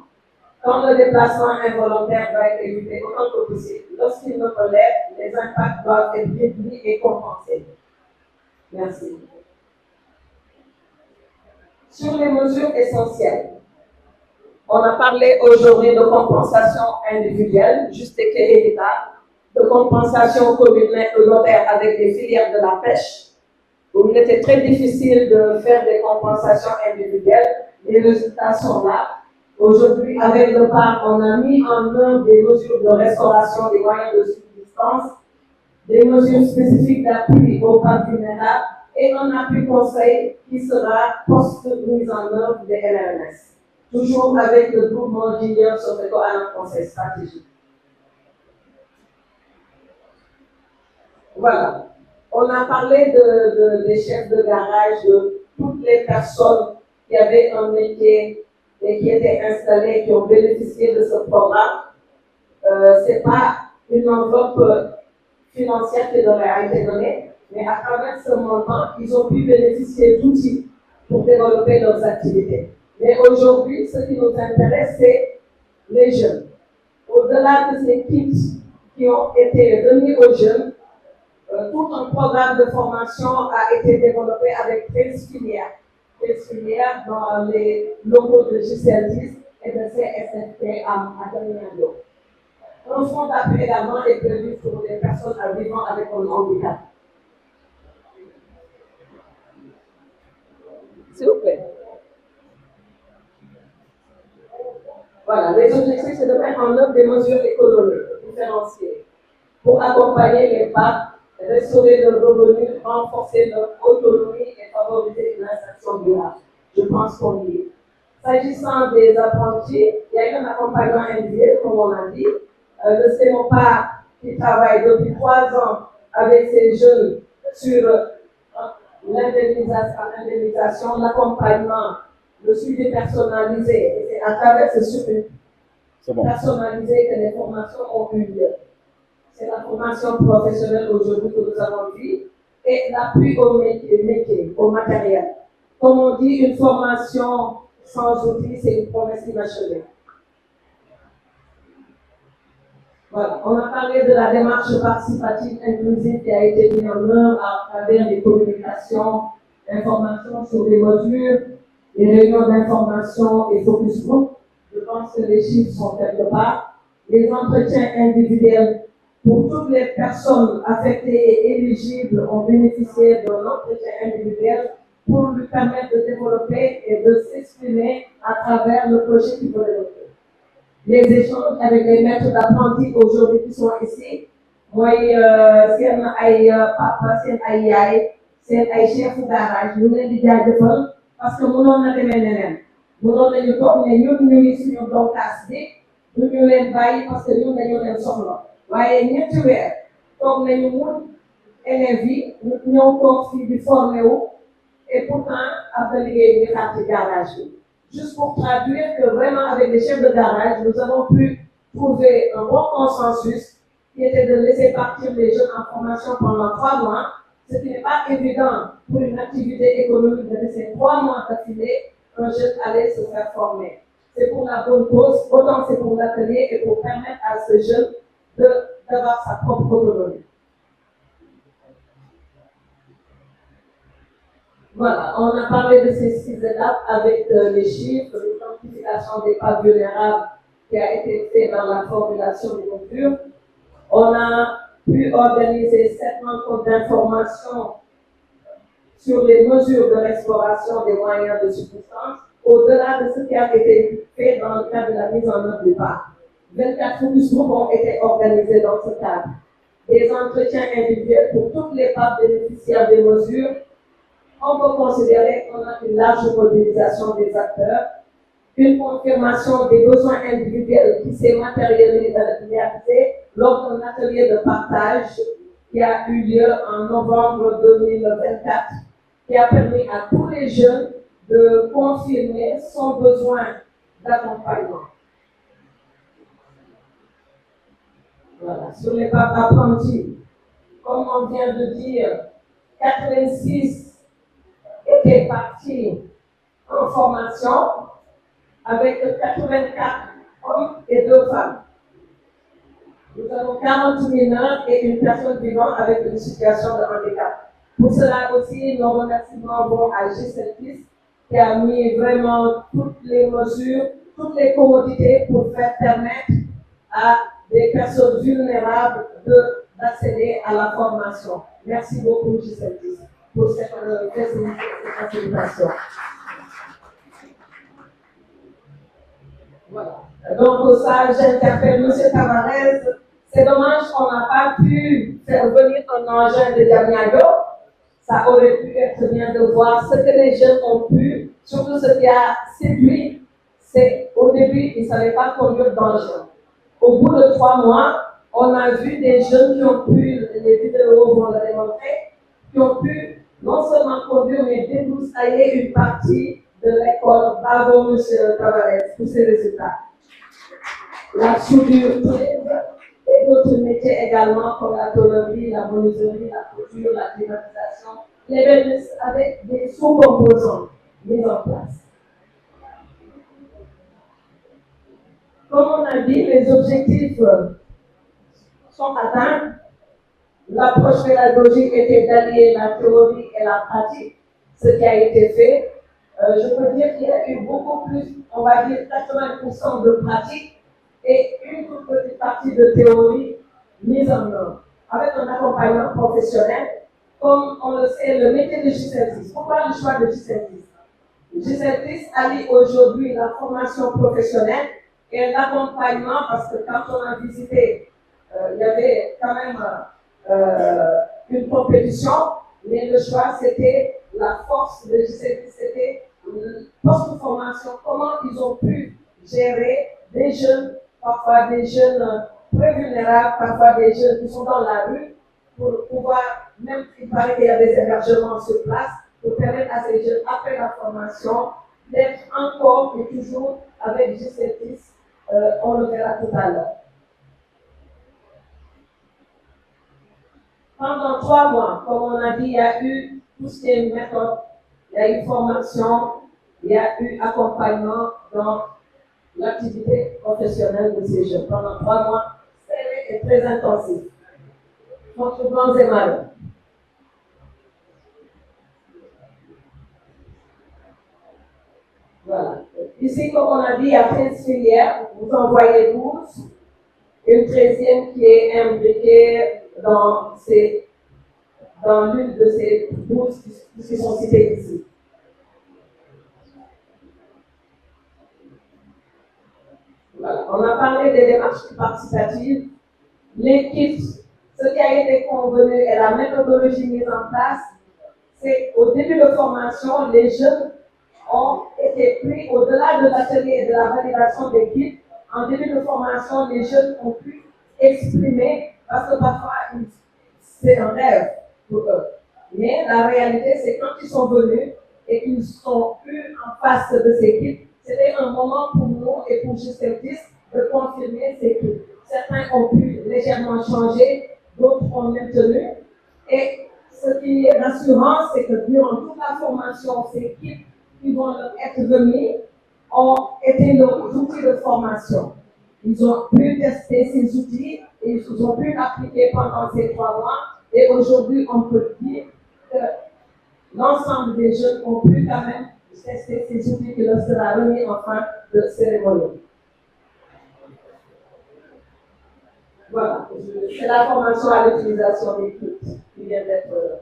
Quand le déplacement involontaire doit être évité autant que possible, lorsqu'il ne peut l'être, les impacts doivent être réduits et compensés. Merci. Sur les mesures essentielles, on a parlé aujourd'hui de compensation individuelle, juste et équitable, de compensation communautaire avec les filières de la pêche, où il était très difficile de faire des compensations individuelles. Les résultats sont là. Aujourd'hui, avec le parc, on a mis en œuvre des mesures de restauration des moyens de subsistance, des mesures spécifiques d'appui au parc vulnérable et un appui conseil qui sera post-mise en œuvre des LRMS. Toujours avec le groupement Junior Sofreco à un conseil stratégique. Voilà. On a parlé des chefs de garage, de toutes les personnes qui avaient un métier et qui étaient installés, qui ont bénéficié de ce programme. Ce n'est pas une enveloppe financière qui leur a été donnée, mais à travers ce montant, ils ont pu bénéficier d'outils pour développer leurs activités. Mais aujourd'hui, ce qui nous intéresse, c'est les jeunes. Au-delà de ces kits qui ont été remis aux jeunes, tout un programme de formation a été développé avec 13 filières. 13 filières dans les locaux de JCL10 et de CSFP à Damiano. Un fonds d'appui également est prévu pour les personnes vivant avec un handicap. S'il vous plaît. Voilà, les objectifs, c'est de mettre en œuvre des mesures économiques différenciées pour accompagner les parcs, restaurer leurs revenus, renforcer leur autonomie et favoriser une insertion durable. Je pense qu'on y est. S'agissant des apprentis, il y a eu un accompagnement individuel, comme on a dit. Le CEMOPA qui travaille depuis 3 ans avec ces jeunes sur l'indemnisation, l'accompagnement, le suivi personnalisé. Et c'est à travers ce suivi personnalisé que les formations ont eu lieu. C'est la formation professionnelle aujourd'hui que nous avons vue et l'appui au métier, au matériel. Comme on dit, une formation sans outils, c'est une promesse inachevée. Voilà. On a parlé de la démarche participative inclusive qui a été mise en œuvre à travers les communications, informations sur les mesures, les réunions d'information et focus group. Je pense que les chiffres sont quelque part. Les entretiens individuels pour toutes les personnes affectées et éligibles ont bénéficié d'un entretien individuel pour lui permettre de développer et de s'exprimer à travers le projet qu'il veut développer. Les échanges avec les maîtres d'apprentis aujourd'hui qui sont ici, moi, seen ay papa, seen ay yaay, seen ay chef garage, ñu leen di jaajëfal parce que mënoon na demee neneen. Mënoon nañu toog ne ñun ñu ngi suñu donkaas bi, du ñu leen bàyyi parce que ñun dañu leen soxla. waaye ñetti weer toog nañu mun élèves yi ñëw toog fii di formé wu et pourtant ab na liggéey bi xaar ci garage bi. Juste pour traduire que vraiment avec les chefs de garage, nous avons pu trouver un bon consensus qui était de laisser partir les jeunes en formation pendant 3 mois, ce qui n'est pas évident pour une activité économique de laisser 3 mois d'affilée, un jeune allait se faire former. C'est pour la bonne cause, autant c'est pour l'atelier et pour permettre à ce jeune d'avoir sa propre autonomie. Voilà, on a parlé de ces 6 étapes avec les chiffres, l'identification des pas vulnérables qui a été fait dans la formulation des mesures. On a pu organiser 7 rencontres d'information sur les mesures de restauration des moyens de subsistance, au-delà de ce qui a été fait dans le cadre de la mise en œuvre du PAC. 24 focus groupes ont été organisés dans ce cadre. Des entretiens individuels pour toutes les parts bénéficiaires des mesures. On peut considérer qu'on a une large mobilisation des acteurs, une confirmation des besoins individuels qui s'est matérialisée lors d'un atelier de partage qui a eu lieu en novembre 2024, qui a permis à tous les jeunes de confirmer son besoin d'accompagnement. Voilà. Sur les parts apprentis, comme on vient de dire, 86 étaient partis en formation avec 84 hommes et 2 femmes. Nous avons 40 mineurs et une personne vivant avec une situation de handicap. Pour cela aussi, nos remerciements vont à G7 qui a mis vraiment toutes les mesures, toutes les commodités pour faire permettre à des personnes vulnérables d'accéder à la formation. Merci beaucoup G7 pour cette facilitation. Voilà. Donc ça, j'interpelle M. Tavares. C'est dommage qu'on n'a pas pu faire venir un engin de Diamniadio. Ça aurait pu être bien de voir ce que les jeunes ont pu, surtout ce qui a séduit, c'est au début, ils ne savaient pas conduire d'engin. Au bout de 3 mois, on a vu des jeunes qui ont pu, les vidéos vont le démontrer, qui ont pu non seulement conduire, mais débroussailler une partie de l'école. Bravo, M. Tavares, pour ces résultats. La soudure et d'autres métiers également, comme la tôlerie, la menuiserie, la couture, la climatisation, les BNS avec des sous-composants mis en place. Comme on a dit, les objectifs sont atteints. L'approche pédagogique était d'allier la théorie et la pratique, ce qui a été fait. Je peux dire qu'il y a eu beaucoup plus, on va dire 80% de pratique et une toute petite partie de théorie mise en œuvre, avec un accompagnement professionnel. Comme on le sait, le métier de G7. Pourquoi le choix de G7? G7 allie aujourd'hui la formation professionnelle et l'accompagnement, parce que quand on a visité, il y avait quand même une compétition, mais le choix c'était la force de G7, c'était post-formation, comment ils ont pu gérer des jeunes, parfois des jeunes très vulnérables, parfois des jeunes qui sont dans la rue, pour pouvoir, même il paraît qu'il y a des hébergements sur place, pour permettre à ces jeunes, après la formation, d'être encore et toujours avec G7, on le verra tout à l'heure. Pendant 3 mois, comme on a dit, il y a eu tout ce qui est méthode, il y a eu formation, il y a eu accompagnement dans l'activité professionnelle de ces jeunes. Pendant 3 mois, c'est très intensif. Notre blancs et malins. Voilà. Ici, comme on a dit, il y a 13 filières. Vous en voyez 12. Une 13e qui est imbriquée dans l'une de ces 12 qui sont citées ici. Voilà. On a parlé des démarches participatives, les kits, ce qui a été convenu et la méthodologie mise en place, c'est au début de formation, les jeunes ont été pris au-delà de l'atelier et de la validation des kits. En début de formation, les jeunes ont pu exprimer, parce que parfois, c'est un rêve pour eux. Mais la réalité, c'est quand ils sont venus et qu'ils sont eu en face de ces kits, c'était un moment pour nous et pour Justice de confirmer ces kits. Certains ont pu légèrement changer, d'autres ont maintenu. Et ce qui est rassurant, c'est que durant toute la formation, ces kits qui vont être remis ont été nos outils de formation. Ils ont pu tester ces outils et ils ont pu l'appliquer pendant ces 3 mois. Et aujourd'hui, on peut dire que l'ensemble des jeunes ont pu quand même tester ces outils qui leur sera remis en fin de cérémonie. Voilà, c'est la formation à l'utilisation des kits qui vient d'être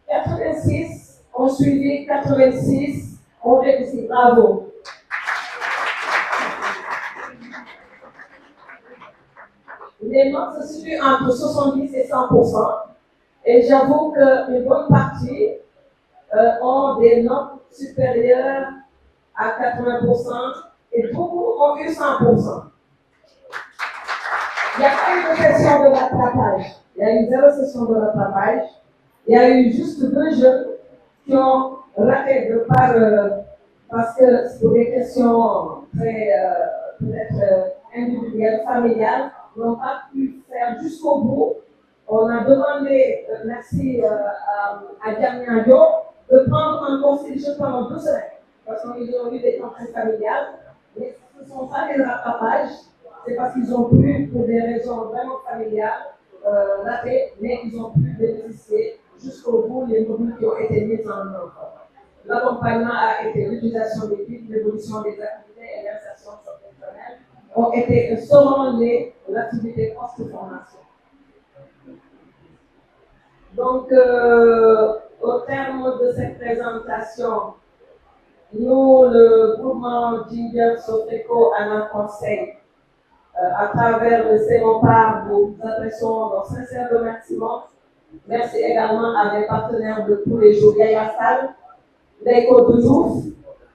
86, on suivi 86, on réussit, bravo. Les notes se situent entre 70 et 100%. Et j'avoue qu'une bonne partie ont des notes supérieures à 80% et beaucoup ont eu 100%. Il n'y a pas eu de session de rattrapage. Il y a eu 0 session de rattrapage. Il y a eu juste 2 jeunes qui ont raté de part, parce que pour des questions très peut-être individuelles, familiales, n'ont pas pu faire jusqu'au bout. On a demandé, merci à Diamia Dio, de prendre en considération pendant 2 semaines, parce qu'ils ont eu des contraintes familiales, mais ce ne sont pas des rattrapages, c'est parce qu'ils ont pu, pour des raisons vraiment familiales, rater, mais ils ont pu bénéficier jusqu'au bout des modules qui ont été mis en œuvre. L'accompagnement a été l'utilisation des kits, l'évolution des activités et l'insertion professionnelle ont été selon l'activité post-formation. Donc, au terme de cette présentation, nous, le groupement Ginger Sofeco Anna Conseil, à travers le CEMOPAR, nous adressons nos sincères remerciements. Merci également à mes partenaires de tous les jours, Yaya Sall, Leiko Doujouf,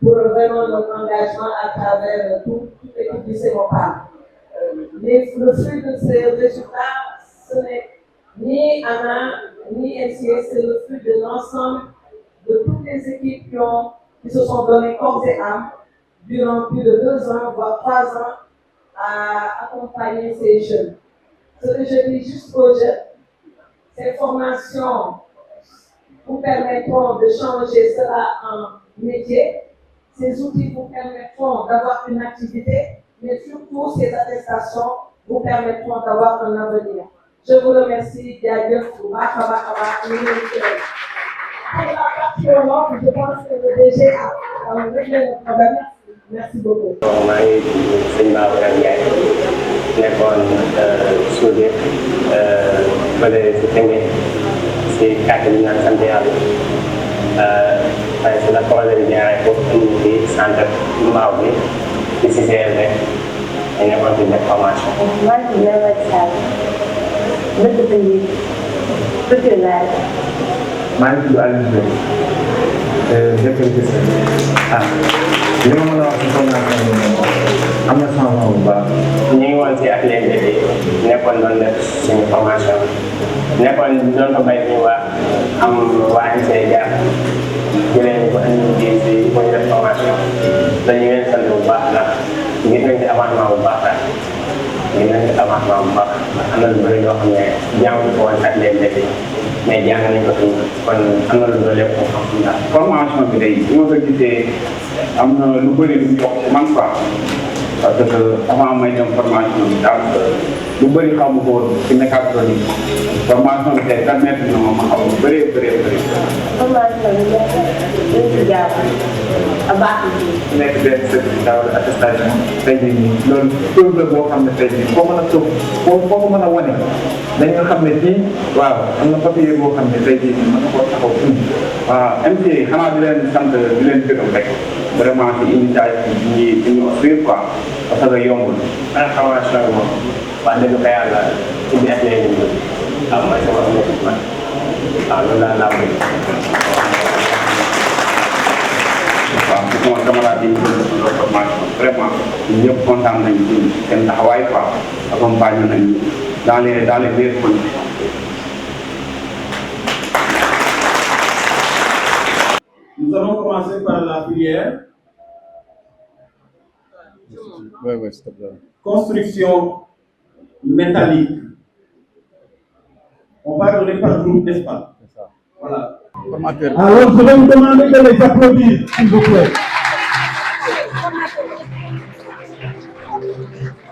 pour vraiment notre engagement à travers toute l'équipe du CEMOPAR. Le fruit de ces résultats, ce n'est ni Anna, ni MCA, c'est le fruit de l'ensemble de toutes les équipes qui se sont données corps et âme durant plus de 2 ans, voire 3 ans, à accompagner ces jeunes. Ce que je dis juste aux jeunes, ces formations vous permettront de changer cela en métier. Ces outils vous permettront d'avoir une activité, mais surtout ces attestations vous permettront d'avoir un avenir. Je vous remercie, Diagne, pour Bakabakaba. Pour la partie au nord, je pense que le DG a réglé le problème. Merci beaucoup. maa ngi sëñ Babacar Ndiaye nekkoon soudeur fële si Tëngéej si quartier bi ñu naan sant yàlla waaye si la projet bi jaaree pour indi fi centre mbaaw bi ci CCRD ñu nekkoon fi def formation. man Ndeye Sall dëkk Tëngéej dëkk Laye. maa ngi tudd Aliou Diop dëkk Gis li ma mën a wax ci formation bi am na changement bu baax. ñu ngi woon si atelier bi nekkoon doon def suñu formation nekkoon doon ko bay ñu waa am waa ANCAR jaar jëlee ñu ko indi si bu ñu def formation dañu leen sant bu baax ndax gis nañ ci avancement bu baax daal gis nañ ci avancement bu baax am na lu bëri loo xam ne jàng ko woon atelier bi mais jàng nañ ko fi kon am na lu doon lépp xam ndax formation bi day bi ma ko gisee am na lu bëri lu ñu yokk man quoi parce que avant may dem formation bi daal lu bëri xaw ma ko woon ci mécatronique formation bi tey permettre na ma xam lu bëree bëri. formation bi ñu ngi ci jàpp a baax nekk benn certificat wala attestation tey jii nii loolu preuve la boo xam ne tey jii foo mën a toog foo ko mën a wane dañu xam ne fii waaw am na papier boo xam ne tey jii nii mën na koo taxaw fii. waaw MCA xanaa di leen sant di leen gërëm rek vraiment ci initiative yi ñu construire quoi parce que yombul. information bi moom wax dëgg fa yàlla ci biir lay ñu waaw mooy sama objectif man waaw loolu daal laa bëgg. waaw ci sama camarade yi ñu doon formation vraiment ñëpp kontaan nañ ci seen taxawaay quoi accompagné nañ dans les meilleures conditions. Nous allons commencer par la filière construction métallique. On va donner par groupe, n'est-ce pas? Voilà. Alors, je vais vous demander de les applaudir, s'il vous plaît.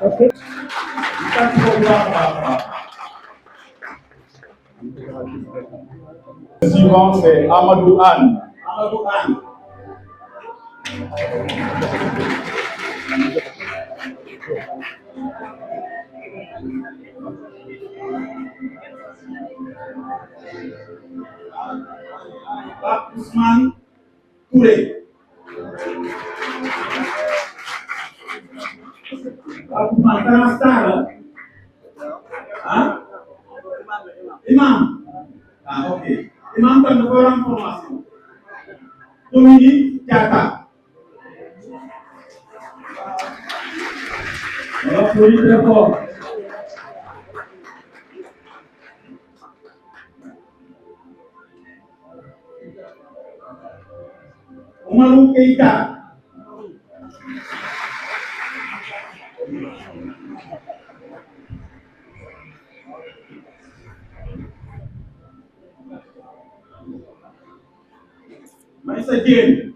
Ok. Le suivant, c'est Amadou Anne. Amadou Anne. Ousmane Touré. Ousmane, c'est un star, hein? Imam. Ah, ok. Imam, tu as une bonne information. Dominique Diata. On applaudit très fort. Omarou Keita. Maïssa Diène.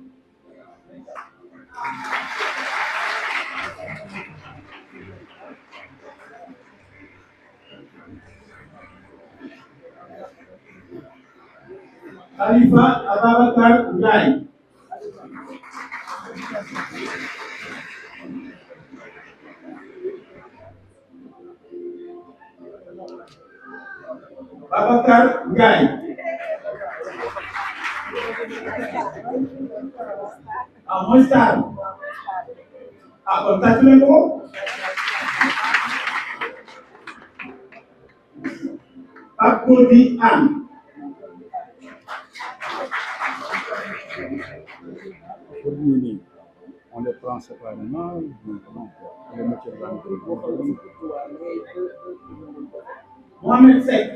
Khalifa Ababakar Ndiaye. Babakar Ndiaye. Ah, mooy star. Ah, kon tàcc leen ko. Pape Gorgui Anne. On les prend séparément, on les met dans Mohamed Seck.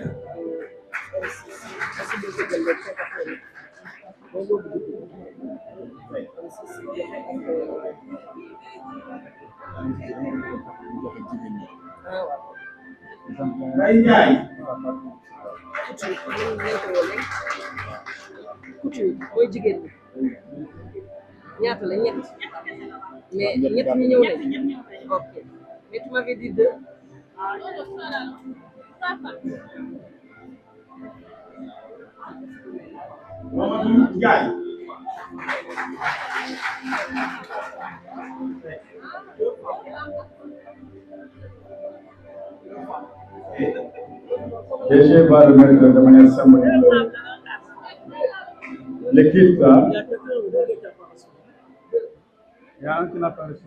Baye Ndiaye. mooy jigéen ñi ñaata la ñett mais ñett ñi ñëw nañ ok mais tu m'avais dit deux. Mamadou Ndiaye. DG va remettre de manière symbolique l'équipe là. Il y a un qui n'a pas reçu.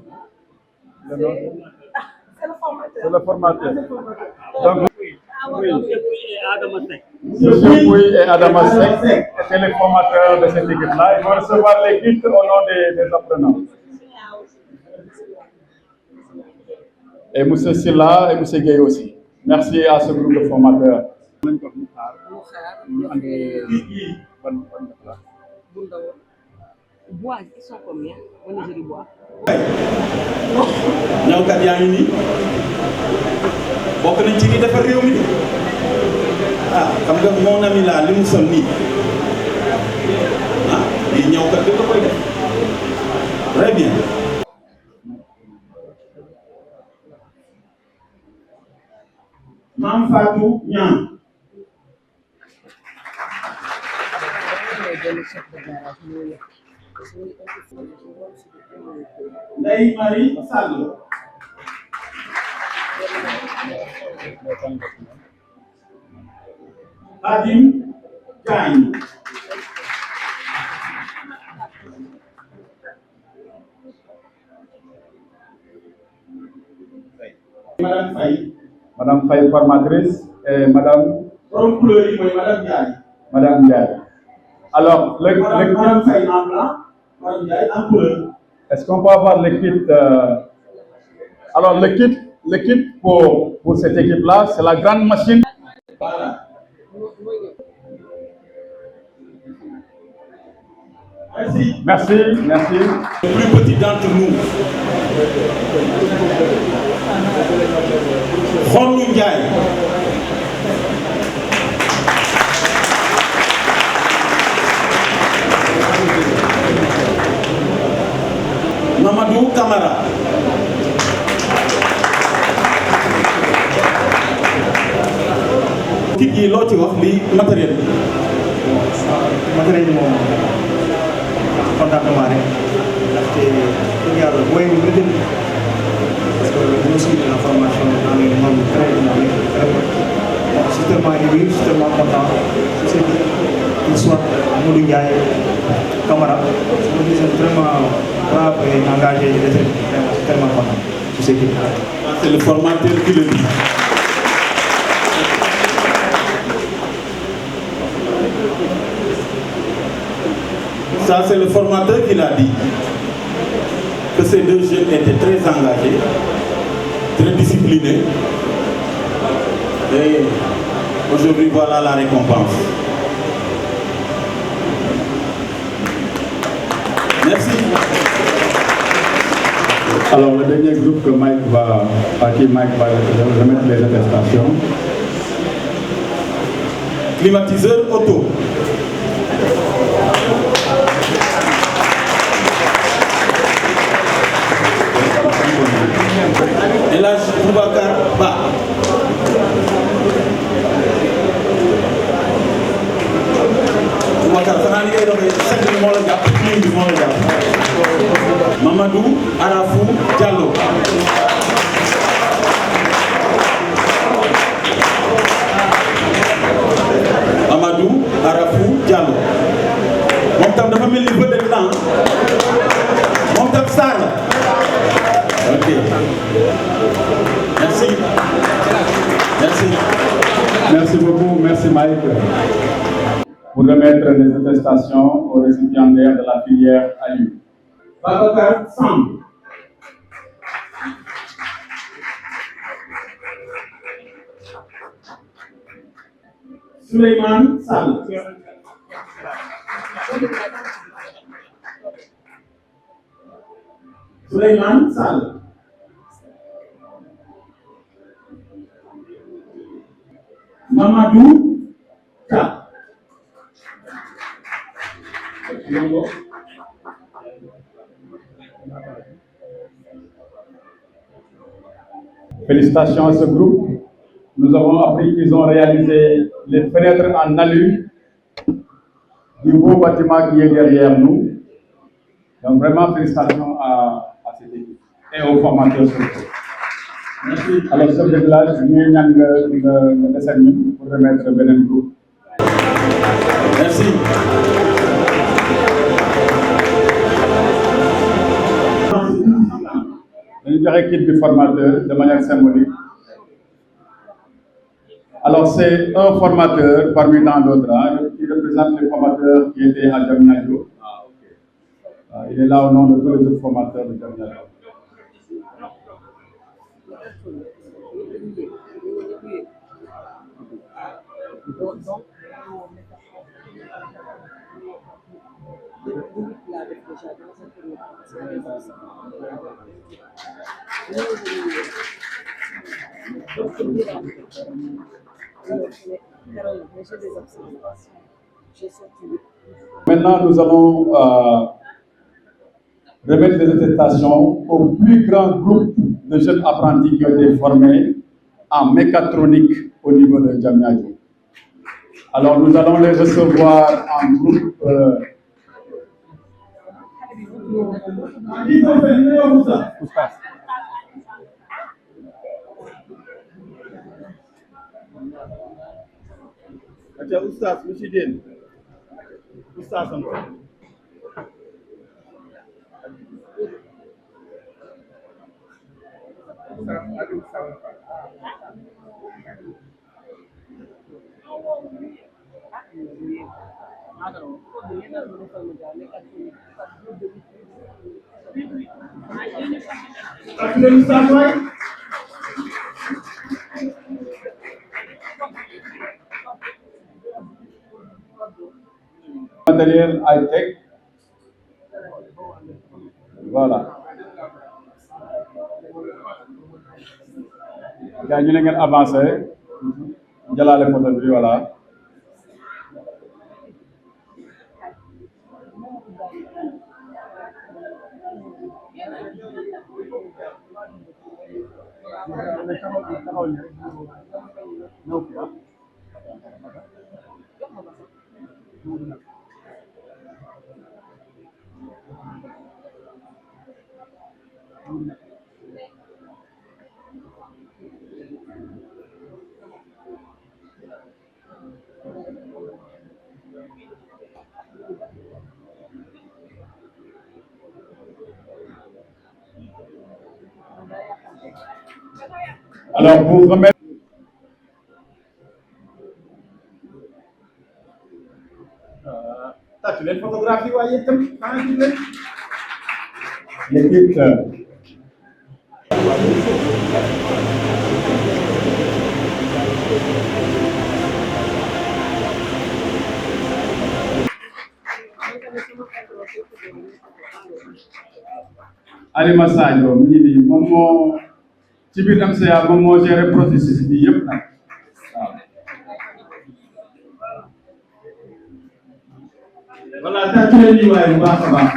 C'est le formateur. Donc, Monsieur Pouy et Adama Seck étaient les formateurs de cette équipe-là. Ils vont recevoir les kits au nom des apprenants. Et Monsieur Silla et Monsieur Gueye aussi. Merci à ce groupe de formateurs. Bois, ils sont combien? Menuiserie bois. ñawkat yaa ngi nii bokk nañ ci li defar réew mi ah xam nga mon ami là li mu sol nii ah lii ñawkat bi da koy def très bien. Mame Fatou Niang. Ndeye Marie Sall. Khadim Diagne. Madame Faye. Madame Faye, formatrice, et Madame. Madame Ndiaye. Alors, Madame Faye en blanc, Madame Ndiaye en couleur. Est-ce qu'on peut avoir le kit Alors, le kit pour cette équipe-là, c'est la grande machine. Voilà. Merci. Merci. Le plus petit d'entre nous, Ron Ndiaye. Mamadou Camara. kit yi loo ci wax li matériel bi. matériel bi moom contentement rek ndaxte yàlla booy nga jënd parce que nous suivons la formation dans les normes très dynamiques très bon. Je suis tellement ému, je suis tellement content. Je sais qu'il soit Modou Ndiaye Camara, je me dis vraiment brave et engagé, je suis tellement content. Je sais qu'il c'est le formateur qui le dit. Ça, c'est le formateur qui l'a dit, que ces deux jeunes étaient très engagés, très disciplinés. Et aujourd'hui, voilà la récompense. Merci. Alors, le dernier groupe que à qui Mike va remettre les attestations. Climatiseur auto. Elhadj Boubacar Ba. Boubacar xanaa li ngay doxee sec bi moo la jàpp clim bi moo la jàpp. Mamadou Arafou Diallo. Mamadou Arafou Diallo. moom tam dafa mel ni bët de temps moom tam star la. Ok. Merci. Merci. Merci beaucoup, merci Mike. Pour remettre les attestations aux récipiendaires de la filière ALU. Babacar Samb. Souleymane Sall. Souleymane Sall. Mamadou Ka. Félicitations à ce groupe. Nous avons appris qu'ils ont réalisé les fenêtres en alu du beau bâtiment qui est derrière nous. Donc vraiment félicitations à cette équipe et aux formateurs surtout. Merci. Alors chef de village, ñu ñaan nga desal ñu pour remettre beneen groupe. Merci. Dañu joxe kit du formateur de manière symbolique. Alors c'est un formateur parmi tant d'autres qui représente les formateurs qui étaient à Diamniadio. Il est là au nom de tous les autres formateurs de Diamniadio. Maintenant, nous allons remettre des attestations au plus grand groupe de jeunes apprentis qui ont été formés en mécatronique au niveau de Diamniadio. Alors, nous allons les recevoir en groupe. Oustaz, monsieur Diène. Oustaz Matériel high-tech. Voilà. gars ñu ne ngeen avancé jëlaale photo bi voilà. Alors, pour remettre leen photographie waaye itam l'équipe Alima Sadio mi ngi nii moom moo ci biir MCA moom moo géré processus bi yëpp nag waaw. voilà tàcc leen ñu waaye bu baax a baax.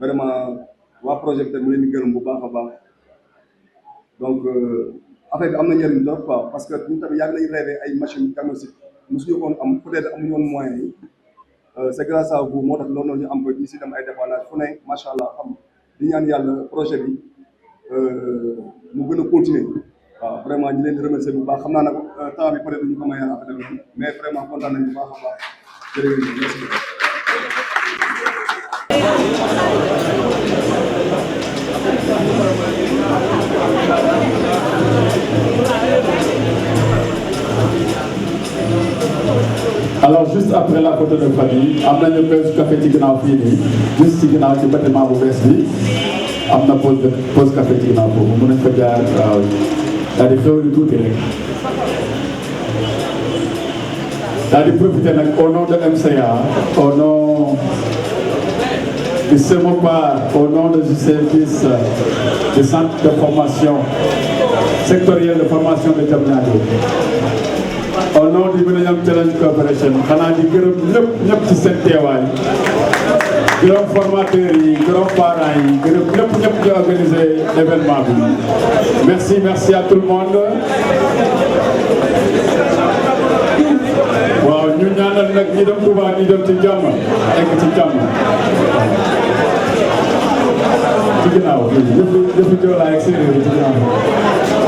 vraiment waa projet bi tamit mu leen di gërëm bu baax a baax donc affaire bi am na njëriñ lool quoi parce que ñun tamit yàgg nañu rêvé ay machine diagnostic mosuñu ko woon am peut-être amuñu woon moyens yi c'est grâce à vous moo tax loolu noonu ñu am ko ñu si dem ay dépannage fu ne macha allah xam di ñaan yàlla projet bi mu gën a continuer waaw vraiment ñu leen di remercier bu baax xam naa nag temps bi peut-être duñu ko may affaire bi mais vraiment kontaan nañu bu baax a baax jërëjëf merci beaucoup. Alors juste après la photo de famille am nañu pause café ci ginnaaw fii nii juste ci ginnaaw ci bâtiment bu bees bi am na pause café ci ginnaaw foofu mën nañ ko jaar waaw daal di xewli tuuti rek daal di profiter nag au nom de MCA au nom du SEMOPAR au nom du service du centre de formation sectoriel de formation de Diamniadio au nom du Millennium Challenge Corporation xanaa di gërëm ñëpp ci seen teewaay gërëm formateurs yi gërëm parents yi gërëm ñëpp di organiser l'événement bi merci à tout le monde waaw ñu ñaanal nag ñi dem Touba ñi dem ci jàmm egg ci jàmm ci ginnaaw yëpp joolaay ak séeréer ci ginnaaw